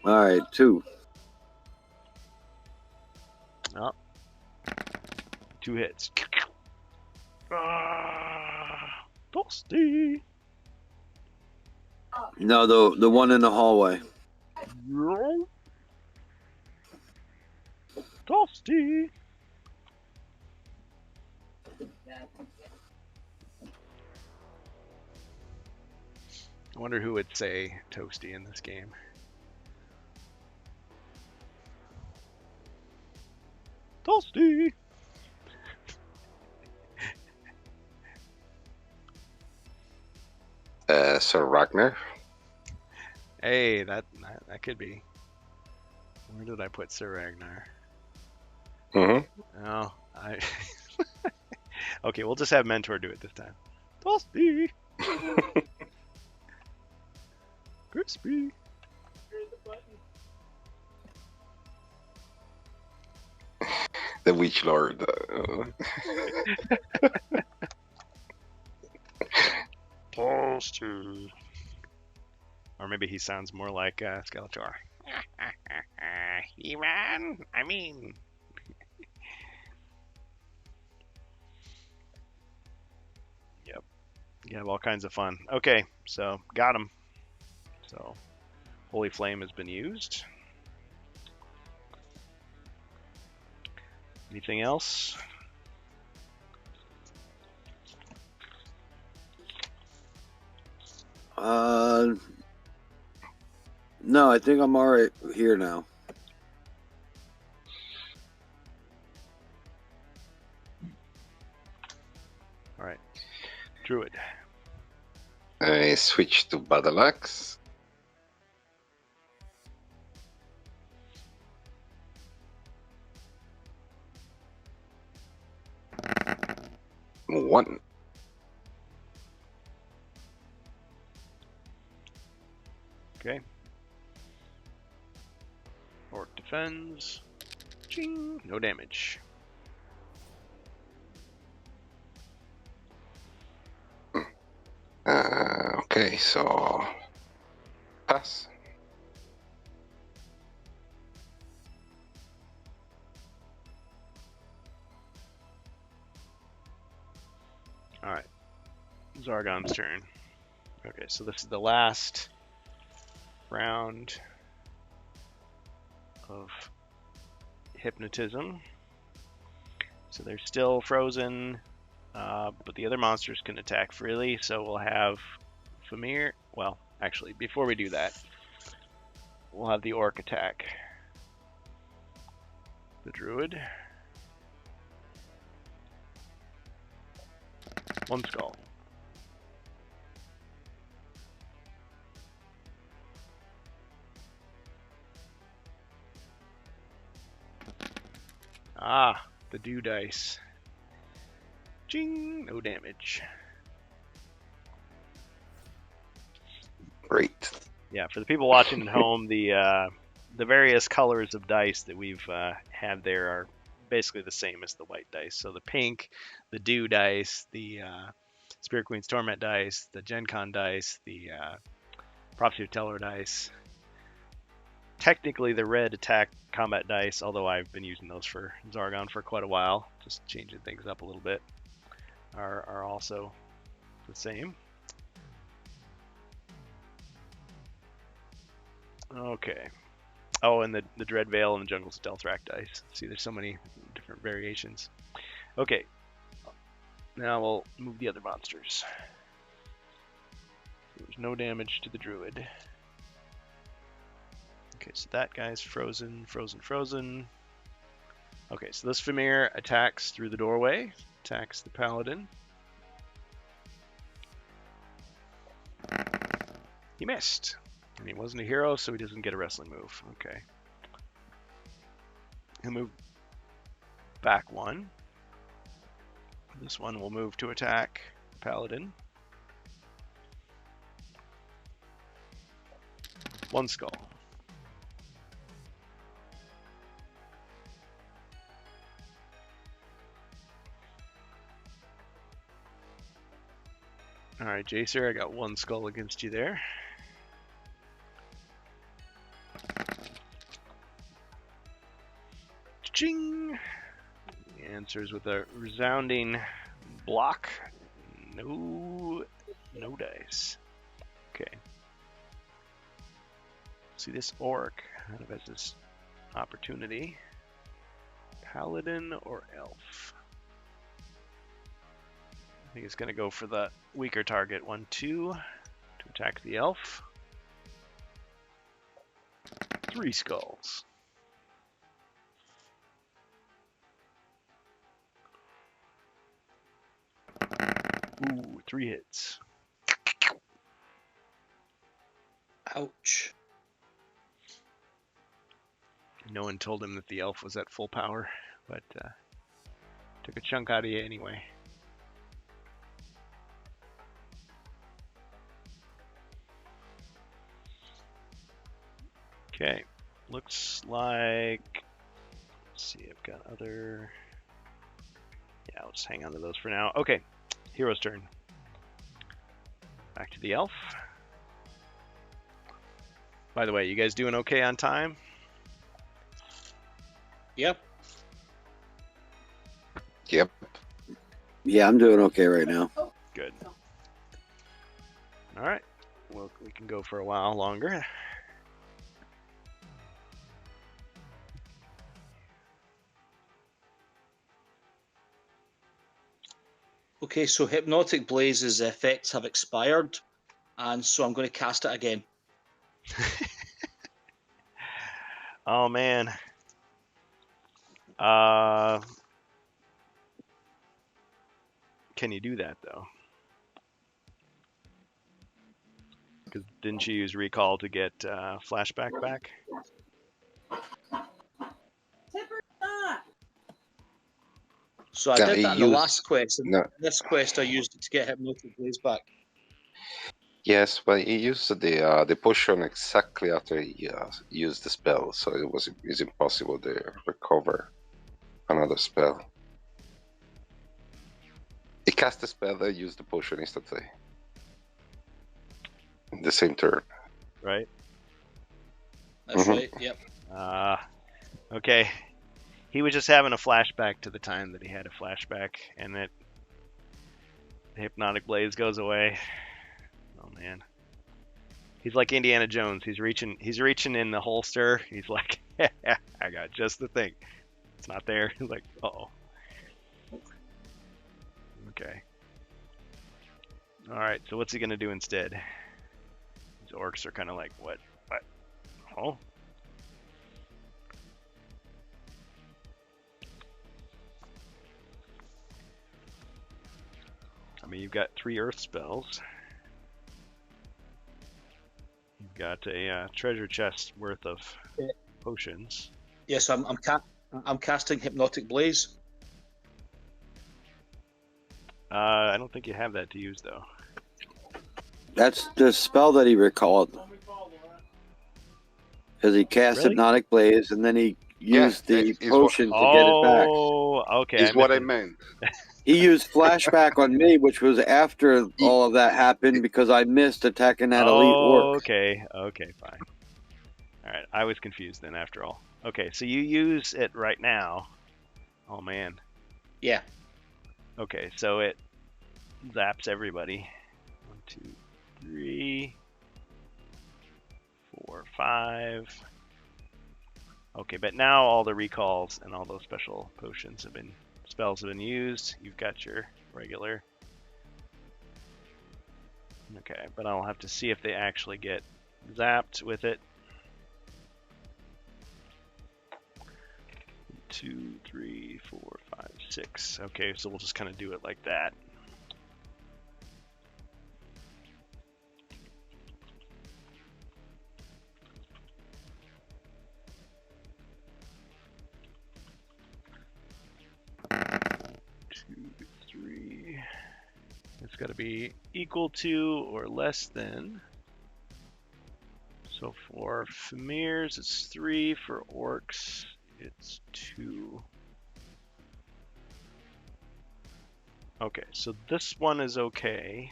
All right, 2. Oh. 2 hits. Toasty. No, the one in the hallway. Toasty. I wonder who would say toasty in this game. Toasty. Sir Ragnar. Hey, that could be. Where did I put Sir Ragnar? Mm-hmm. Oh, I. Okay, we'll just have Mentor do it this time. Toasty. Crispy. The Witch Lord. Toasty. Or maybe he sounds more like Skeletor. He-Man? I mean... Yep. You have all kinds of fun. Okay, so got him. So, Holy Flame has been used. Anything else? No, I think I'm all right here now. All right. Druid. I switch to Battle Axe. One. Okay. Orc defends. Ching. No damage. Okay, so pass. All right. Zargon's turn. Okay, so this is the last round of hypnotism. So they're still frozen. but the other monsters can attack freely. So we'll have Famir. Well, actually, before we do that, we'll have the orc attack the druid. 1 skull. Ah, the dew dice. Ching, no damage. Great. Yeah, for the people watching at home, the various colors of dice that we've had there are basically the same as the white dice. So the pink, the dew dice, the Spirit Queen's Torment dice, the Gen Con dice, the Prophecy of Teller dice. Technically the red attack combat dice, although I've been using those for Zargon for quite a while, just changing things up a little bit, are also the same. Okay. Oh, and the Dread Veil and the Jungle's Delthrak dice. See, there's so many different variations. Okay. Now we'll move the other monsters. There's no damage to the druid. Okay, so that guy's frozen, frozen, frozen. Okay, so this Famir attacks through the doorway, attacks the paladin. He missed. And he wasn't a hero, so he doesn't get a wrestling move. Okay. He'll move back 1. This one will move to attack paladin. 1 skull. Alright, Jacer, I got 1 skull against you there. Ching! The answer is with a resounding block. No dice. Okay. See, this orc kind of has this opportunity. Paladin or elf? I think it's going to go for the weaker target. 1, 2 to attack the elf. 3 skulls. Ooh, 3 hits. Ouch. No one told him that the elf was at full power, but took a chunk out of you anyway. Okay, looks like, let's see, I've got other, yeah, I'll just hang on to those for now. Okay, hero's turn. Back to the elf. By the way, you guys doing okay on time? Yep. Yep. Yeah, I'm doing okay right now. Good. All right, well, we can go for a while longer. Okay, so Hypnotic Blaze's effects have expired, and so I'm going to cast it again. Oh man. Can you do that though? Because didn't you use recall to get flashback back? So I Yeah, did he that in the used- last quest. And No. this quest I used it to get Hypnotic Blaze back. Yes, but he used the potion exactly after he used the spell, so it's impossible to recover another spell. He cast the spell and used the potion instantly. In the same turn. Right? That's Mhm. right, yep. Okay. He was just having a flashback to the time that he had a flashback, and that the Hypnotic Blaze goes away. Oh man. He's like Indiana Jones. He's reaching in the holster. He's like, I got just the thing. It's not there. He's like, uh-oh. Okay. Okay. All right. So what's he gonna do instead? These orcs are kind of like, what? What? Oh. I mean, you've got 3 earth spells. You've got a treasure chest worth of potions. Yes, I'm casting Hypnotic Blaze. I don't think you have that to use though. That's the spell that he recalled. Because he cast Really? Hypnotic Blaze and then he used the it's what- potion to get it back. Oh, okay. Is what I missed it. meant. He used flashback on me, which was after all of that happened because I missed attacking that elite orc. Okay. Okay. Fine. All right. I was confused then. After all. Okay. So you use it right now. Oh man. Yeah. Okay. So it zaps everybody. 1, 2, 3, 4, 5. Okay, but now all the recalls and all those special spells have been used. You've got your regular. Okay, but I'll have to see if they actually get zapped with it. 2, 3, 4, 5, 6. Okay, so we'll just kind of do it like that. It's got to be equal to or less than. So for Famirs, it's 3. For Orcs, it's 2. Okay, so this one is okay.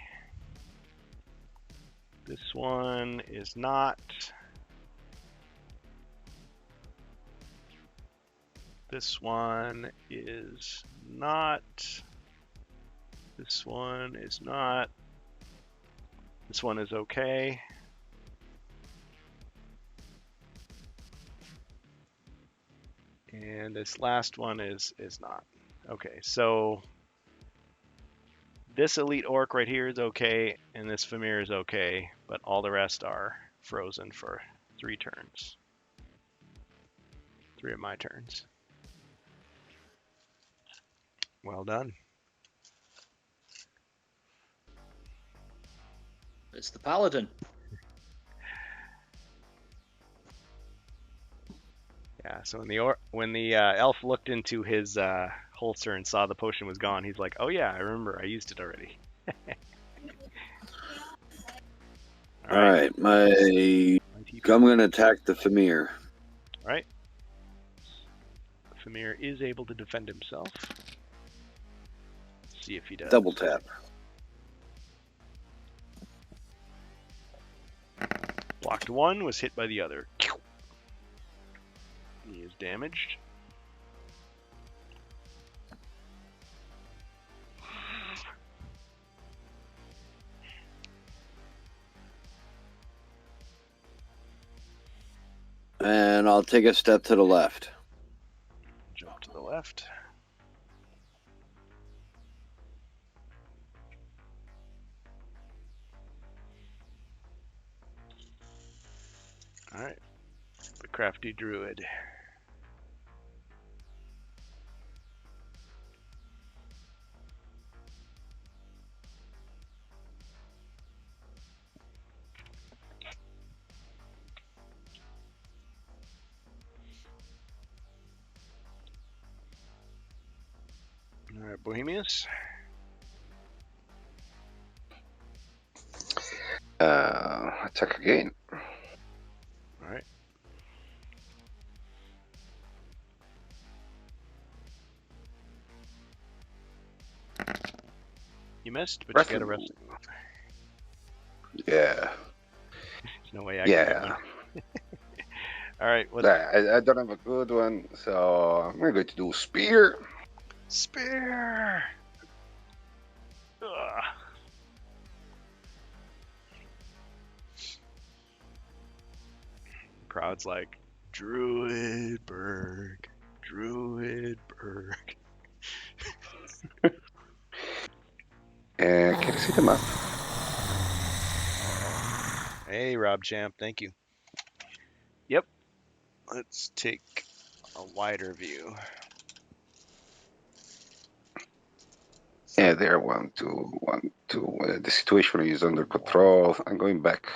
This one is not. This one is not. This one is not. This one is okay. And this last one is not. Okay, so this elite orc right here is okay, and this Famir is okay, but all the rest are frozen for 3 turns. 3 of my turns. Well done. It's the Paladin. Yeah, so when the elf looked into his holster and saw the potion was gone, he's like, "Oh yeah, I remember. I used it already." All right, I'm going to attack the Famir. All right. Famir is able to defend himself. Let's see if he does. Double tap. Blocked 1, was hit by the other. He is damaged. And I'll take a step to the left. Jump to the left. Alright. The crafty druid. Alright, Bohemius. Attack again. Alright. You missed, but you got a rest. Yeah. There's no way I can get one. Alright, what's I don't have a good one, so I'm going to do spear. Spear! Ugh. Crowd's like, Druidberg, Druidberg. pick him up. Hey, Rob Champ, thank you. Yep. Let's take a wider view. Yeah, there, 1, 2, 1, 2. The situation is under control. I'm going back.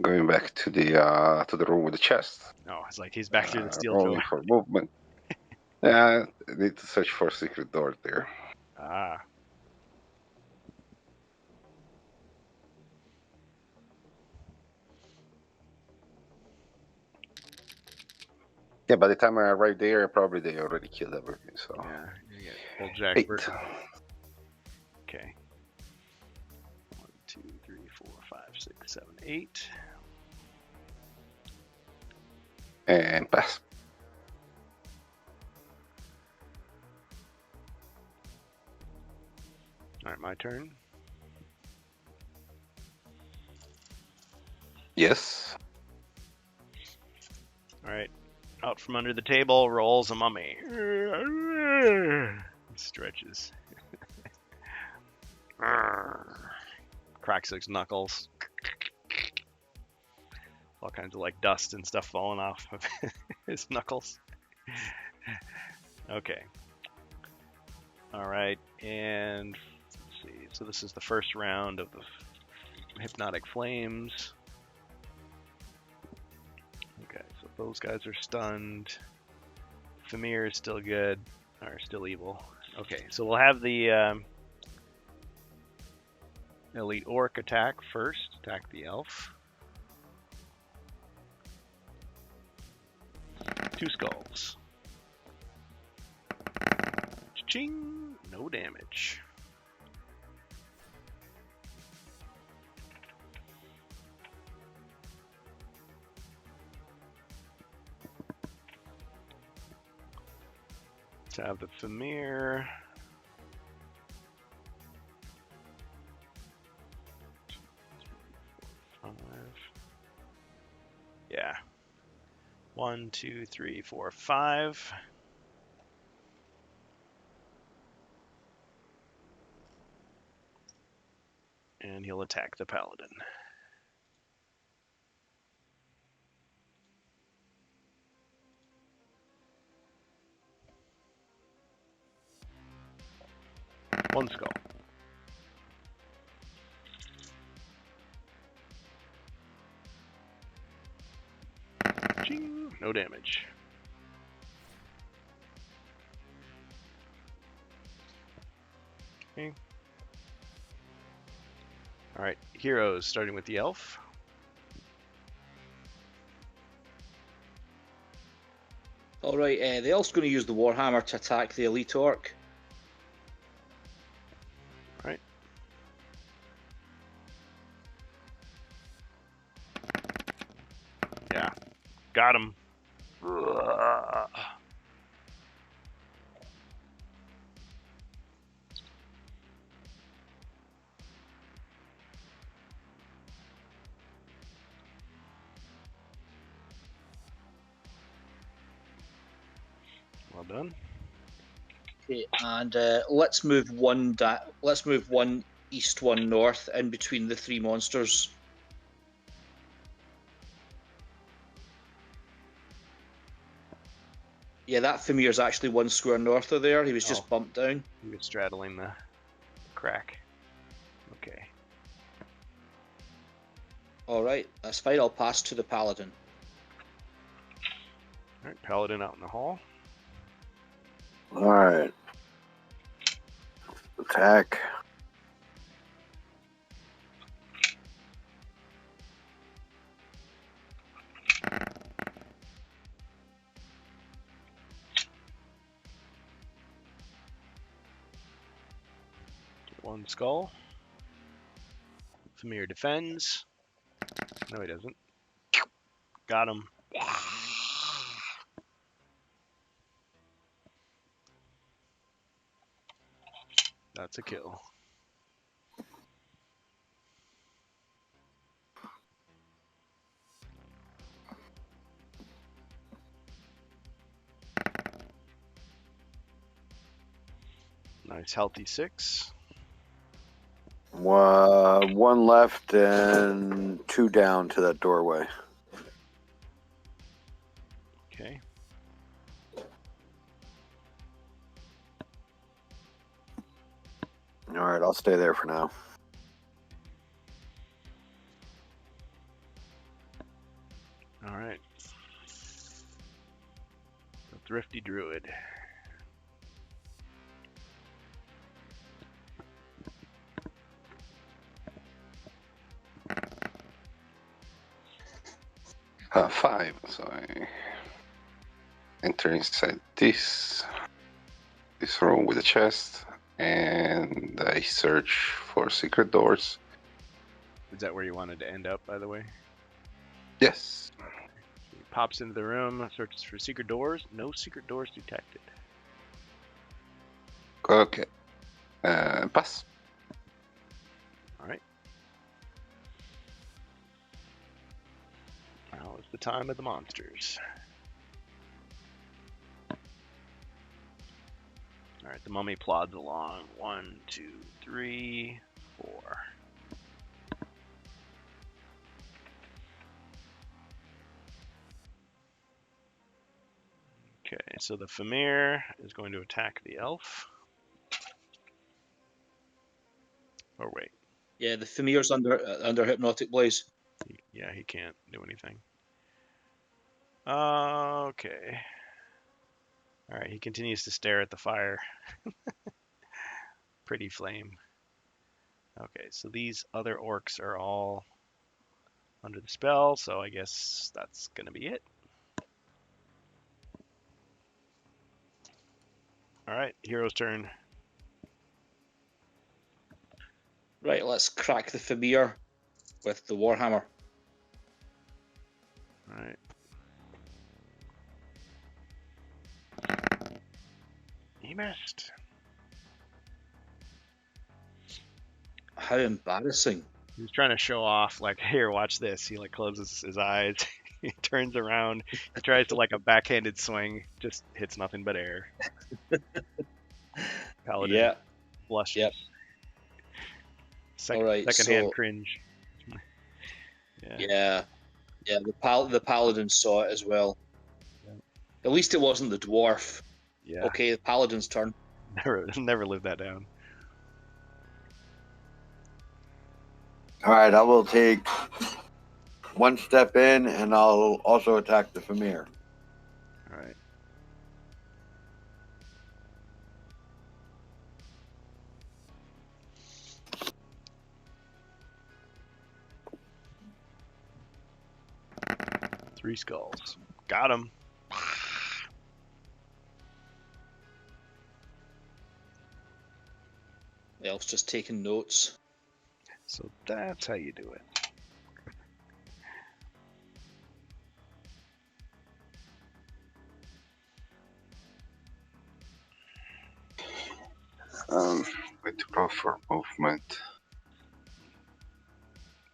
Going back to the room with the chest. Oh, it's like he's back through the steel Rolling door. for movement. Yeah, I need to search for a secret door there. Ah. Yeah, by the time I arrived there, probably they already killed everything. So Yeah, you get old Jack 8. Burton. Okay. 1, 2, 3, 4, 5, 6, 7, 8. And pass. All right, my turn. Yes. All right. Out from under the table rolls a mummy. Stretches. Cracks his knuckles. All kinds of like dust and stuff falling off of his knuckles. Okay. All right, and let's see. So this is the first round of the hypnotic flames. Okay, so those guys are stunned. Famir is still good, or still evil. Okay, so we'll have the elite orc attack first. Attack the elf. 2 skulls. Ching! No damage. Let's have the Famir. Yeah. 1, 2, 3, 4, 5. And he'll attack the paladin. One skull. Ching! No damage. Okay. Alright, heroes, starting with the elf. Alright, the elf's going to use the Warhammer to attack the elite orc. Right. Yeah. Got him. Ugh. Well done. Okay, and let's move one east, one north, in between the 3 monsters. Yeah, that Famir's actually 1 square north of there. He was just bumped down. He was straddling the crack. Okay. Alright, that's fine. I'll pass to the paladin. Alright, paladin out in the hall. Alright. Attack. One skull. Famir defends. No, he doesn't. Got him. That's a kill. Nice healthy 6. One left and 2 down to that doorway. Okay. All right, I'll stay there for now. All right. The Thrifty Druid. Five. So I enter inside this room with a chest, and I search for secret doors. Is that where you wanted to end up, by the way? Yes. He pops into the room, searches for secret doors. No secret doors detected. Okay. Pass. All right. Now is the time of the monsters. All right, the mummy plods along. 1, 2, 3, 4. Okay, so the Famir is going to attack the elf. Or wait, Yeah, the Famir's under hypnotic blaze. yeah, he can't do anything. Okay. All right, he continues to stare at the fire. Pretty flame. Okay, so these other orcs are all under the spell, so I guess that's gonna be it. All right, hero's turn. Right, let's crack the Famir with the Warhammer. All right. He missed. How embarrassing. He was trying to show off, like, here, watch this. He like closes his eyes. He turns around. He tries to like a backhanded swing. Just hits nothing but air. Paladin Yeah, blushes. yep. All right, Secondhand so cringe. yeah. The Paladin saw it as well. Yeah. At least it wasn't the dwarf. Yeah. Okay, the Paladin's turn. Never live that down. All right, I will take 1 step in, and I'll also attack the Famir. All right. Three skulls. Got him. The elf's just taking notes. So that's how you do it. Going to go for movement.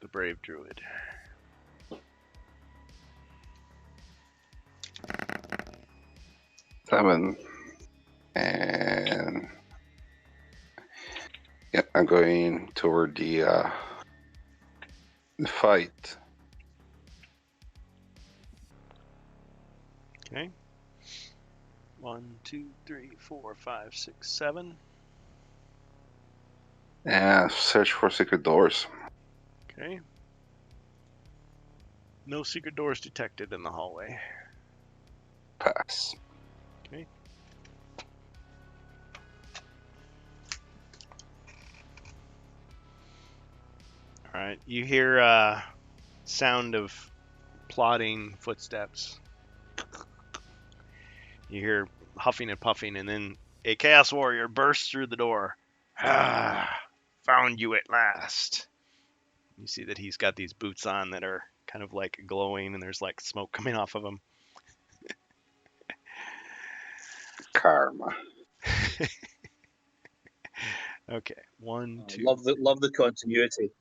The brave druid. Seven. And yeah, I'm going toward the fight. Okay. 1, 2, 3, 4, 5, 6, 7. And search for secret doors. Okay. No secret doors detected in the hallway. Pass. Okay. All right. You hear sound of plodding footsteps. You hear huffing and puffing, and then a chaos warrior bursts through the door. Ah, found you at last. You see that he's got these boots on that are kind of like glowing, and there's like smoke coming off of them. Karma. Okay, 1, 2. Love the continuity.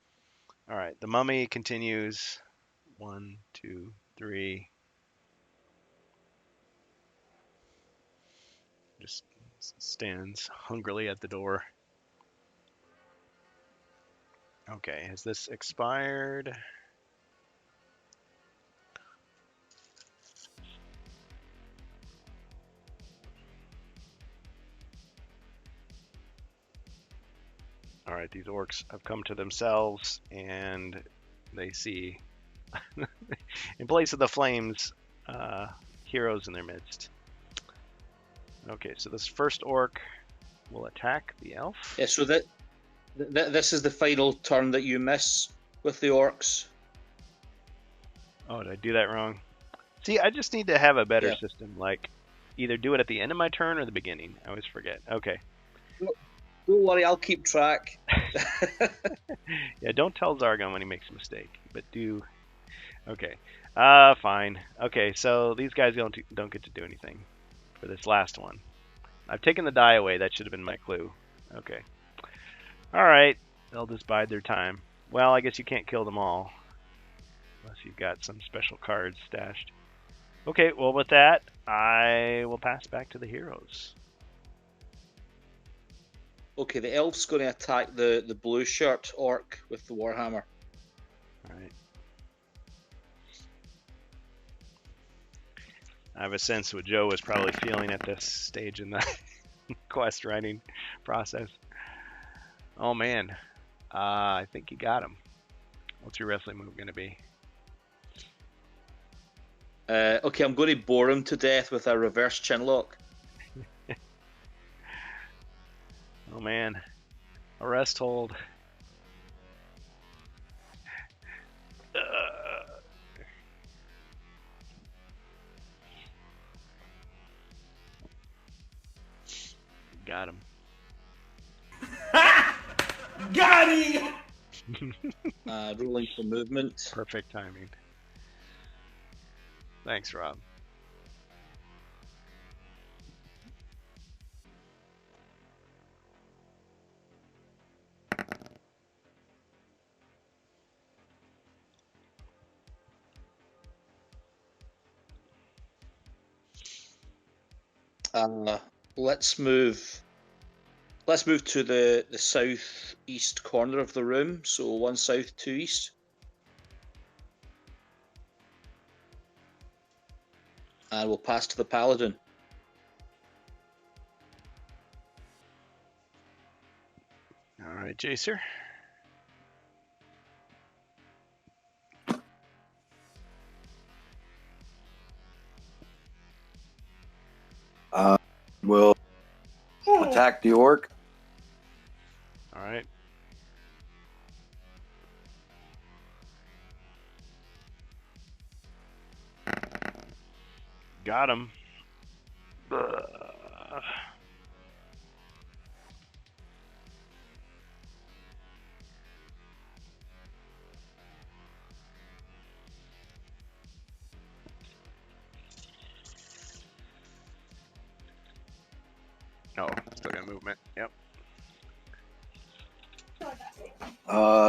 All right, the mummy continues. 1, 2, 3. Just Stands hungrily at the door. Okay, has this expired? All right, these orcs have come to themselves, and they see, in place of the flames, heroes in their midst. Okay, so this first orc will attack the elf. Yeah, so this is the final turn that you miss with the orcs. Oh, did I do that wrong? See, I just need to have a better Yeah. system. Like, either do it at the end of my turn or the beginning. I always forget. Okay. Don't worry, I'll keep track. Yeah, don't tell Zargon when he makes a mistake, but do. Okay. Fine. Okay, so these guys don't get to do anything for this last one. I've taken the die away. That should have been my clue. Okay. All right. They'll just bide their time. Well, I guess you can't kill them all. Unless you've got some special cards stashed. Okay, well, with that, I will pass back to the heroes. Okay, the elf's going to attack the blue shirt orc with the warhammer. All right. I have a sense what Joe was probably feeling at this stage in the quest writing process. Oh, man. I think you got him. What's your wrestling move going to be? Okay, I'm going to bore him to death with a reverse chinlock. Oh, man. Arrest hold. Got him. Got him! Rolling for movement. Perfect timing. Thanks, Rob. Let's move. Let's move to the southeast corner of the room. So 1 south, 2 east. And we'll pass to the paladin. All right, Jacer. Will attack the orc. All right. Got him. Oh, still got movement. Yep.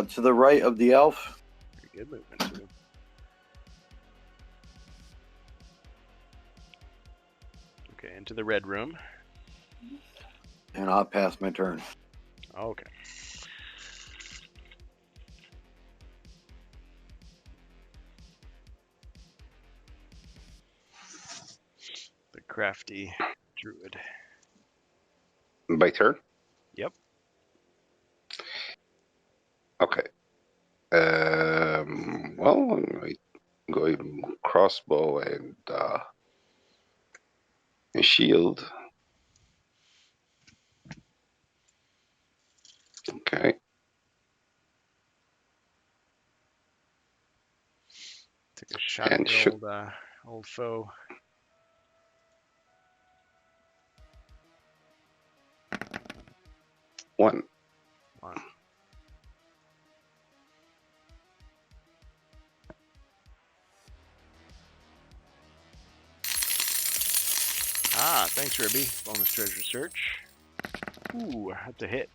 To the right of the elf. Pretty good movement, too. Okay, into the red room. And I'll pass my turn. Okay. The crafty druid. By turn? Yep. Okay. Well, I'm going crossbow and shield. Okay. Took a shot And at the shoot. old foe. One. Ah, thanks, Ruby. Bonus treasure search. Ooh, that's a hit.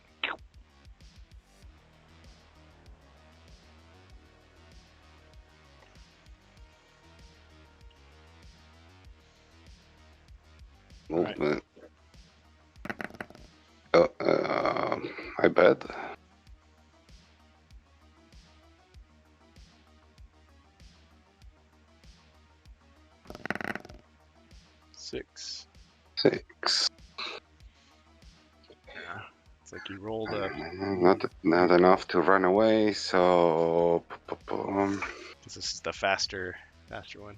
Movement. bed. Six. 6. Yeah. It's like you rolled a. Not enough to run away, so This is the faster one.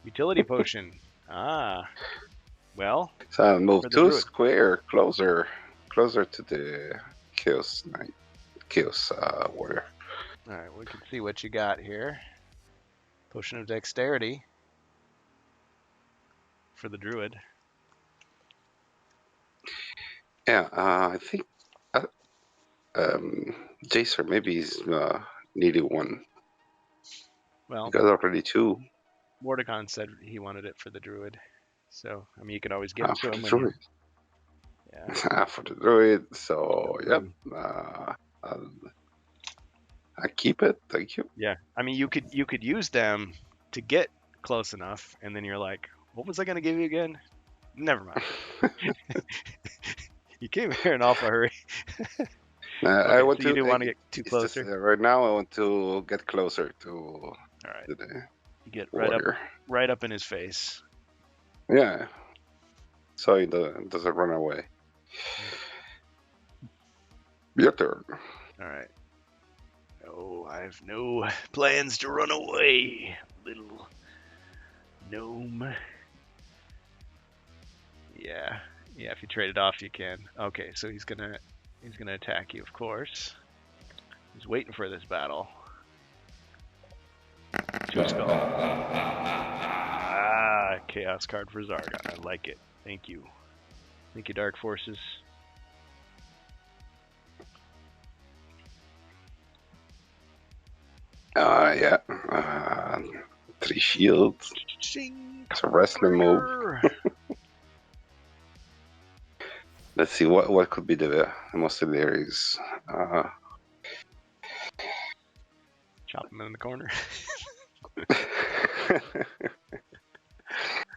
Utility potion. Ah. Well, so I'll move For the 2 druid. square closer to the Chaos Knight, Chaos Warrior. all right. We can see what you got here. Potion of dexterity for the druid. Yeah, I think Jacer maybe he's needed one. Well, You got already 2. Mordecon said he wanted it for the druid. So, I mean, you could always give it to For him the when you. druid. Yeah. For the druid. So yep. Mm. I keep it. Thank you. Yeah. I mean, you could use them to get close enough, and then you're like, what was I gonna give you again? Never mind. You came here in awful hurry. I Okay, want so you to. do want to get too It's just, closer. right now, I want to get closer to All right. the You get warrior. right up in his face. Yeah. So he doesn't run away. Your turn. All right. Oh, I have no plans to run away, little gnome. Yeah. Yeah, if you trade it off, you can. Okay, so he's gonna attack you, of course. He's waiting for this battle. 2 skull. Ah, chaos card for Zargon. I like it. Thank you. Thank you, Dark Forces. Yeah. 3 shields. Ching. It's a wrestling move. Let's see what could be the most hilarious. Chop him in the corner.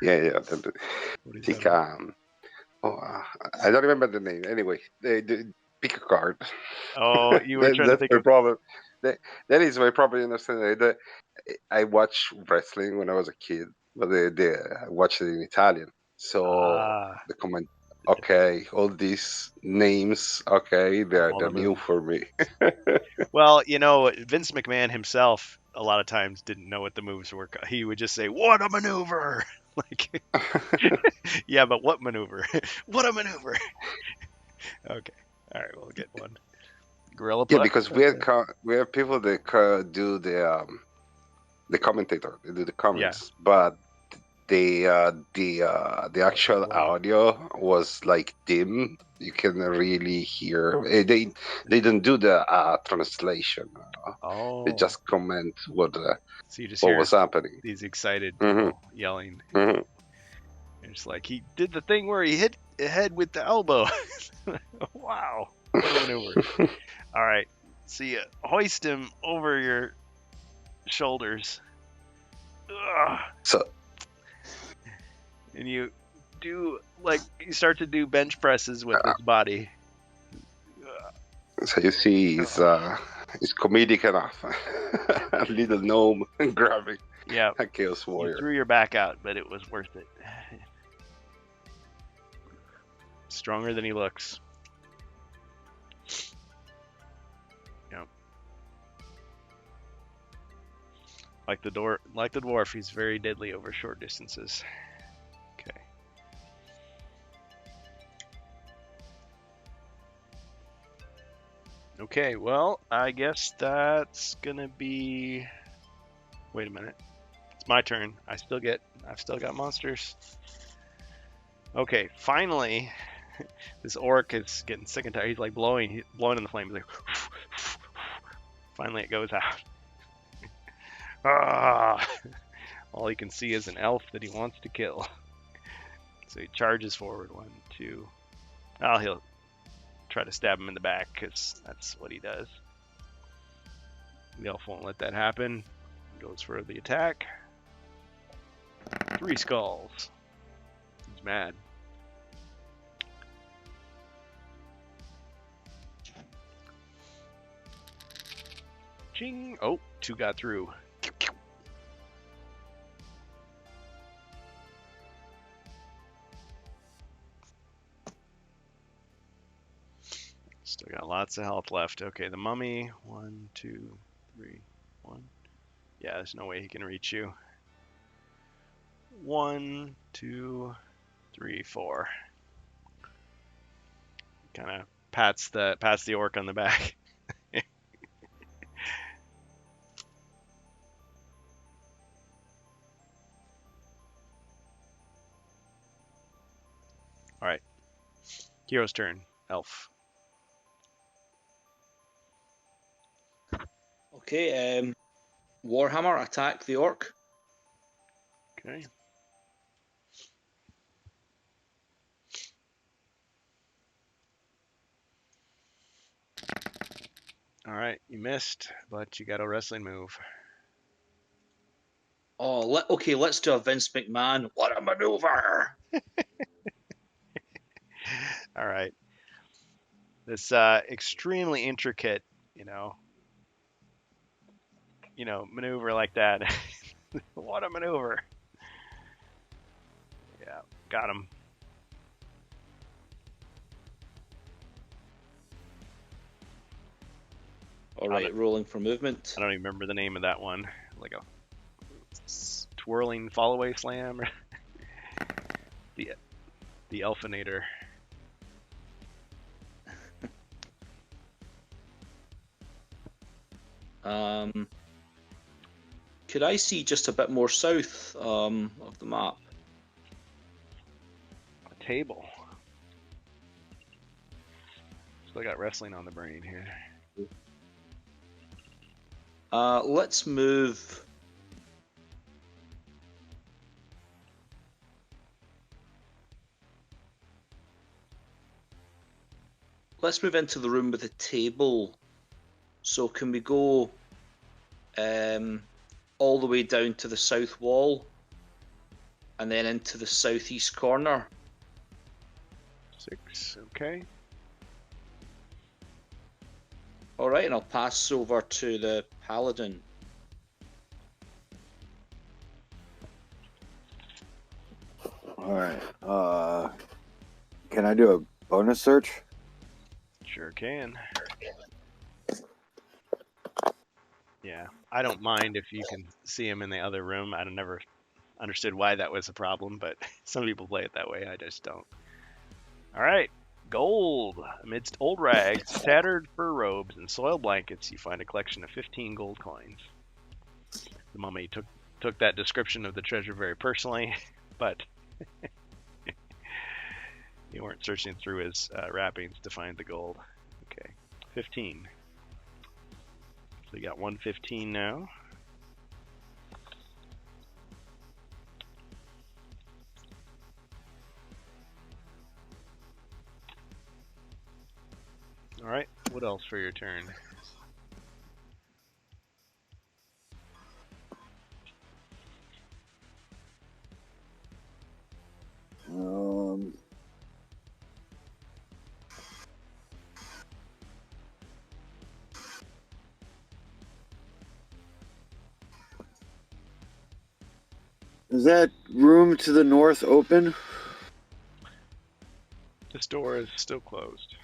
yeah. What is Think, that? I don't remember the name. Anyway, they pick a card. Oh, you were trying to That's think my of. problem. That is my problem. Understand that I watched wrestling when I was a kid, but I watched it in Italian. So the comment. Okay, all these names. Okay, they're All the new moves. for me. Well, Vince McMahon himself a lot of times didn't know what the moves were. He would just say, "What a maneuver!" Like, yeah, but what maneuver? What a maneuver! Okay, all right, we'll get one. Gorilla Yeah, Putt. because we have people that do the commentator. They do the comments, but the actual audio was like dim. You can really hear. They don't do the translation. Oh, They just comment what so you just what hear was happening. these excited Mhm. people yelling. Mhm. It's like he did the thing where he hit the head with the elbow. Wow, what a maneuver! All right, so you hoist him over your shoulders. Ugh. So And you start to do bench presses with his body. you see, it's comedic enough. A little gnome grabbing Yeah, a Chaos you Warrior. threw your back out, but it was worth it. Stronger than he looks. Yep. Like the dwarf, he's very deadly over short distances. Okay. Okay, well, I guess that's gonna be. Wait a minute. It's my turn. I've still got monsters. Okay, finally, this orc is getting sick and tired. He's like blowing in the flames. Like, finally, it goes out. All he can see is an elf that he wants to kill. So he charges forward. 1, 2. He'll try to stab him in the back because that's what he does. The elf won't let that happen. Goes for the attack. 3 skulls. He's mad. Ching. Oh, 2 got through. Still got lots of health left. Okay, the mummy. 1, 2, 3, 1. Yeah, there's no way he can reach you. 1, 2, 3, 4. Kind of pats the orc on the back. All right, hero's turn. Elf. Okay, Warhammer, attack the orc. Okay. All right, you missed, but you got a wrestling move. Oh, okay, let's do a Vince McMahon. What a maneuver! All right. This extremely intricate, maneuver like that. What a maneuver. Yeah, got him. All right, rolling for movement. I don't even remember the name of that one. Like a twirling fall-away slam. the Elfinator. Could I see just a bit more south of the map? A table. Still got wrestling on the brain here. Let's move. Let's move into the room with the table. So can we go all the way down to the south wall and then into the southeast corner? 6, okay. All right, and I'll pass over to the paladin. All right. Can I do a bonus search? Sure can. Yeah, I don't mind if you can see him in the other room. I never understood why that was a problem, but some people play it that way. I just don't. All right. Gold. Amidst old rags, tattered fur robes, and soiled blankets, you find a collection of 15 gold coins. The mummy took that description of the treasure very personally, but you weren't searching through his wrappings to find the gold. Okay, 15. So you got 115 now. All right, what else for your turn? Is that room to the north open? This door is still closed.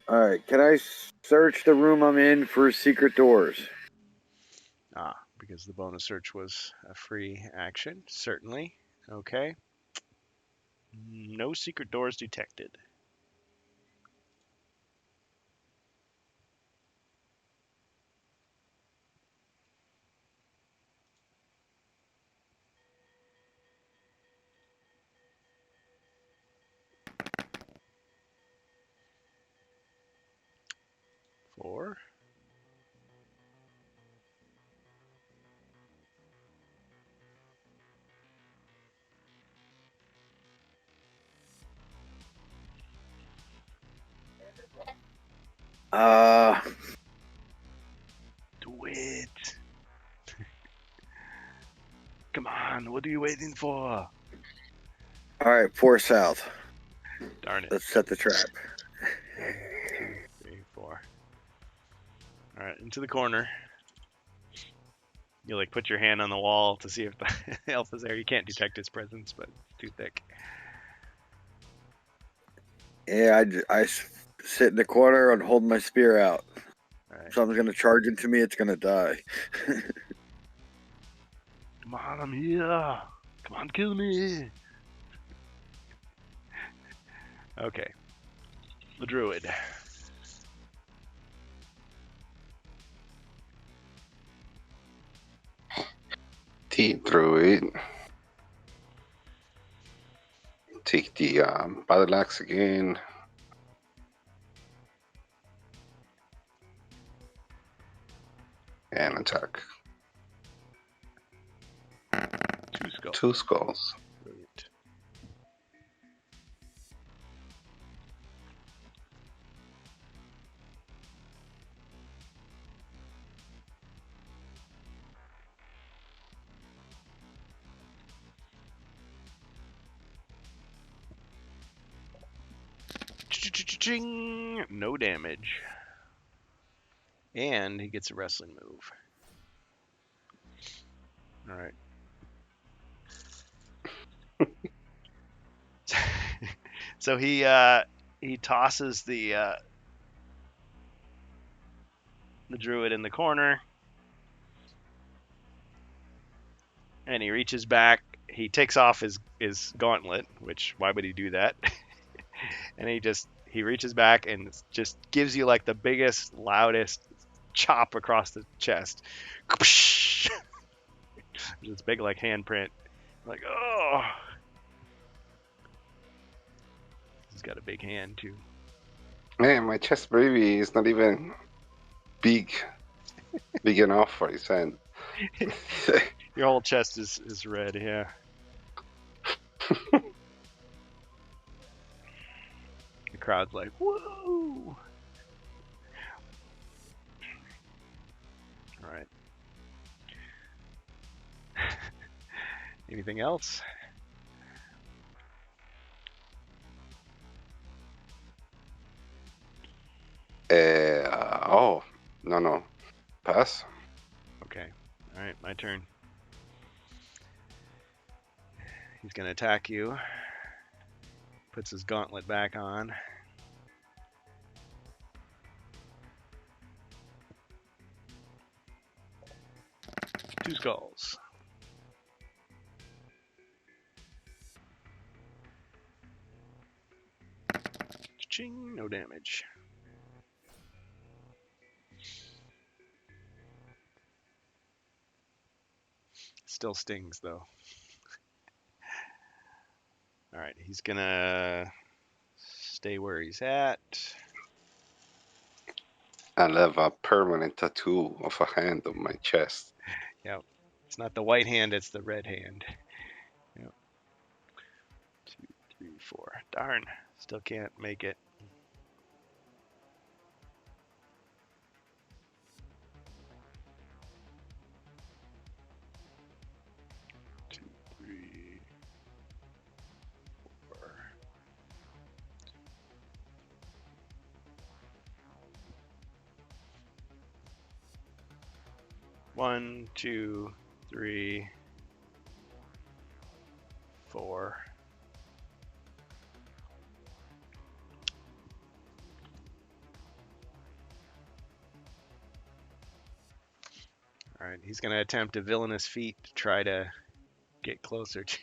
All right. Can I search the room I'm in for secret doors? Because the bonus search was a free action. Certainly. Okay. No secret doors detected. Four. Do it. Come on, what are you waiting for? All right, 4 south. Darn it. Let's set the trap. 2, 3, 4. All right, into the corner. You like put your hand on the wall to see if the elf is there. You can't detect his presence, but it's too thick. Yeah, I sit in the corner and hold my spear out. All right. If something's gonna charge into me, it's gonna die. Come on, I'm here. Come on, kill me. Okay. The druid. The druid. Take the battle axe again. And attack. 2 skulls. 2 skulls. Brilliant. Ching! No damage. And he gets a wrestling move. All right. So he tosses the druid in the corner, and he reaches back. He takes off his gauntlet, which why would he do that? And he reaches back and just gives you like the biggest, loudest chop across the chest. There's this big like handprint. Like, oh. He's got a big hand too. Man, my chest baby is not even big enough for his hand. Your whole chest is red, yeah. The crowd's like, whoa! All right. Anything else? Oh, no. Pass. Okay. All right, my turn. He's gonna attack you. Puts his gauntlet back on. Two skulls. Ching, no damage. Still stings though. All right, he's gonna stay where he's at. I have a permanent tattoo of a hand on my chest. Yep. It's not the white hand, it's the red hand. Yep. 2, 3, 4. Darn. Still can't make it. Two, 3, 4. One, 2, 3, 4. All right, he's gonna attempt a villainous feat to try to get closer to.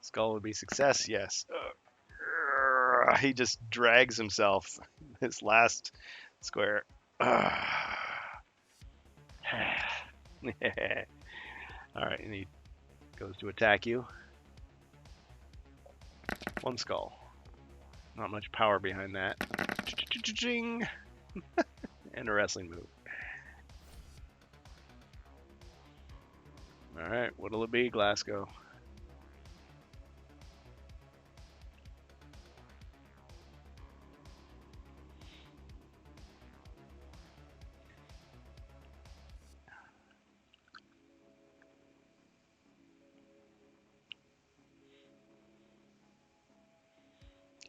Skull would be success, yes. He just drags himself this last square. All right, and he goes to attack you. 1 skull. Not much power behind that. And a wrestling move. All right, what'll it be, Glasgow?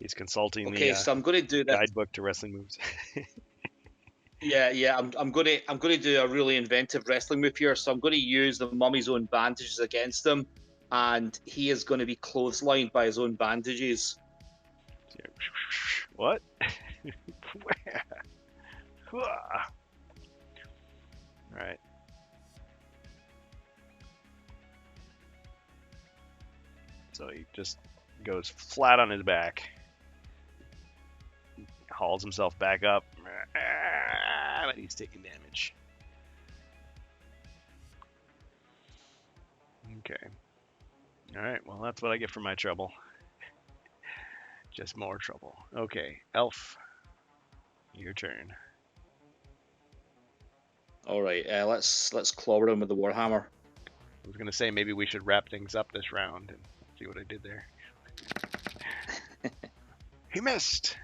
He's consulting Okay, the so I'm going to do that. guidebook to wrestling moves. Yeah. I'm going to do a really inventive wrestling move here. So I'm going to use the mummy's own bandages against him, and he is going to be clotheslined by his own bandages. What? Right. So he just goes flat on his back, hauls himself back up, but he's taking damage. Okay. All right. Well, that's what I get for my trouble. Just more trouble. Okay, Elf, your turn. All right, let's clobber him with the warhammer. I was gonna say maybe we should wrap things up this round and see what I did there. He missed.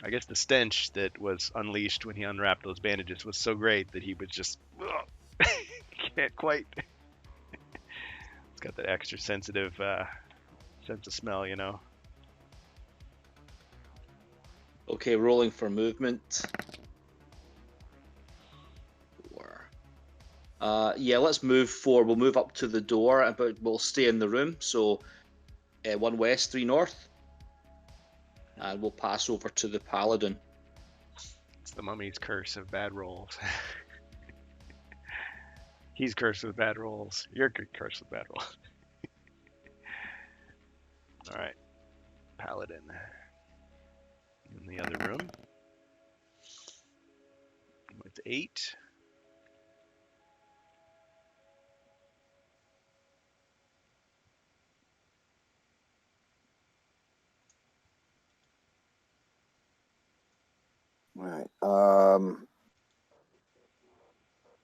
I guess the stench that was unleashed when he unwrapped those bandages was so great that he was just can't quite. It's got that extra sensitive sense of smell, you know. Okay, rolling for movement. Yeah, let's move forward. We'll move up to the door, but we'll stay in the room. So, 1 west, 3 north. And we'll pass over to the paladin. It's the mummy's curse of bad rolls. He's cursed with bad rolls. You're cursed with bad rolls. All right, paladin in the other room with 8. All right.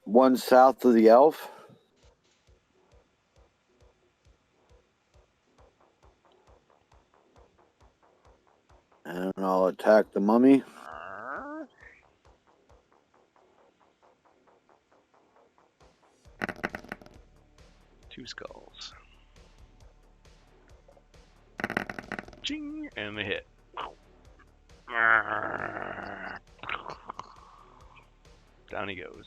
1 south of the elf. And I'll attack the mummy. Two skulls. Ching, and the hit. Down he goes.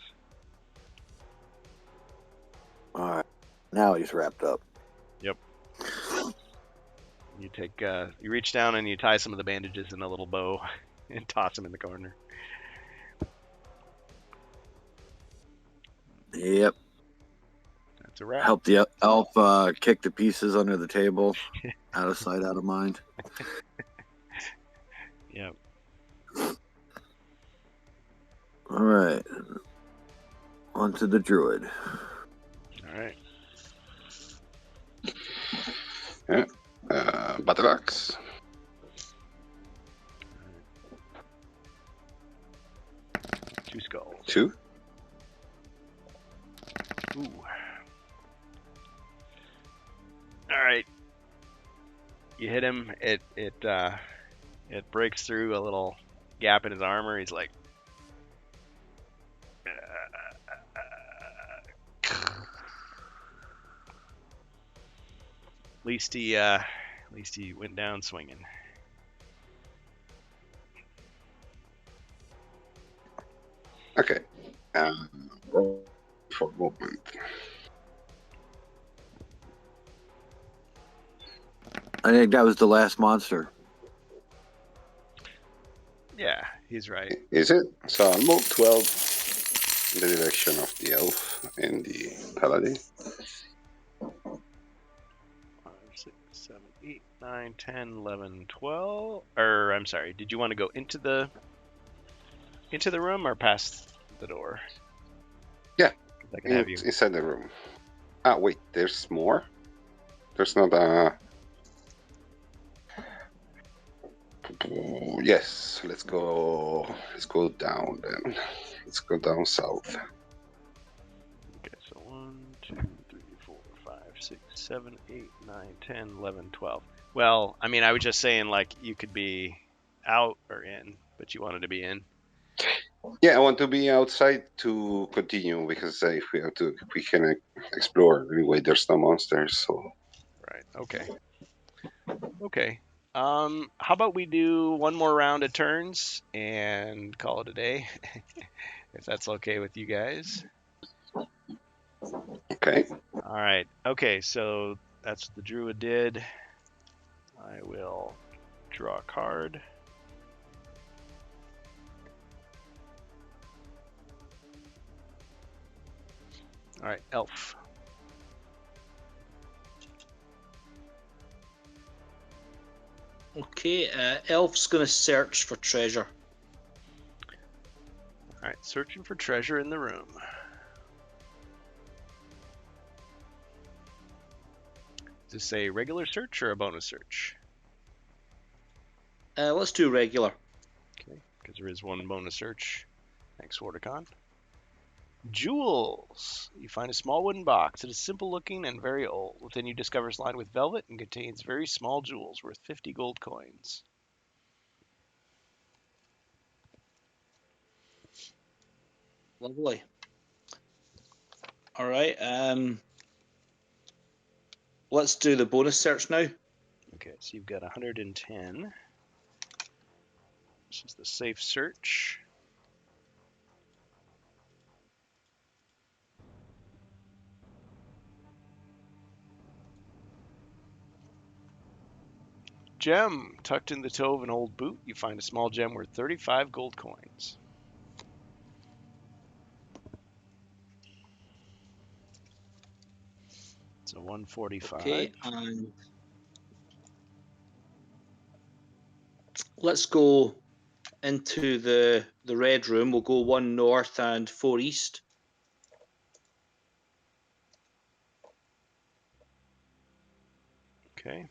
All right. Now he's wrapped up. Yep. You take, you reach down and you tie some of the bandages in a little bow and toss them in the corner. Yep. That's a wrap. Help the elf kick the pieces under the table. Out of sight, out of mind. Yep. All right. On to the druid. All right. Yeah. Battle axe. Two skulls. 2. Ooh. All right. You hit him. It breaks through a little gap in his armor. He's like, at least he went down swinging. Okay. Roll for movement. I think that was the last monster. Yeah, he's right. Is it? So I'll move 12 in the direction of the elf and the paladin. 5, 6, 7, 8, 9, 10, 11, 12. Or I'm sorry. Did you want to go into the room or past the door? Yeah. I can have you. Inside the room. Ah, wait. There's more. There's not a. Yes. Let's go. Let's go down then. Let's go down south. Okay, so 1, 2, 3, 4, 5, 6, 7, 8, 9, 10, 11, 12. Well, I mean, I was just saying, like, you could be out or in, but you wanted to be in. Yeah, I want to be outside to continue because if we can explore anyway. There's no monsters, so. Right. Okay. Okay. How about we do one more round of turns and call it a day, if that's okay with you guys. Okay. All right. Okay, so that's what the druid did. I will draw a card. All right, elf. Okay, Elf's going to search for treasure. All right, searching for treasure in the room. Is this a regular search or a bonus search? Let's do regular. Okay, because there is one bonus search. Thanks, Wardicon. Jewels. You find a small wooden box. It is simple looking and very old. Within you discover it's lined with velvet and contains very small jewels worth 50 gold coins. Lovely. All right. Let's do the bonus search now. Okay, so you've got 110. This is the safe search. Gem. Tucked in the toe of an old boot, you find a small gem worth 35 gold coins. So 145. Okay, and let's go into the red room. We'll go 1 north and 4 east. Okay.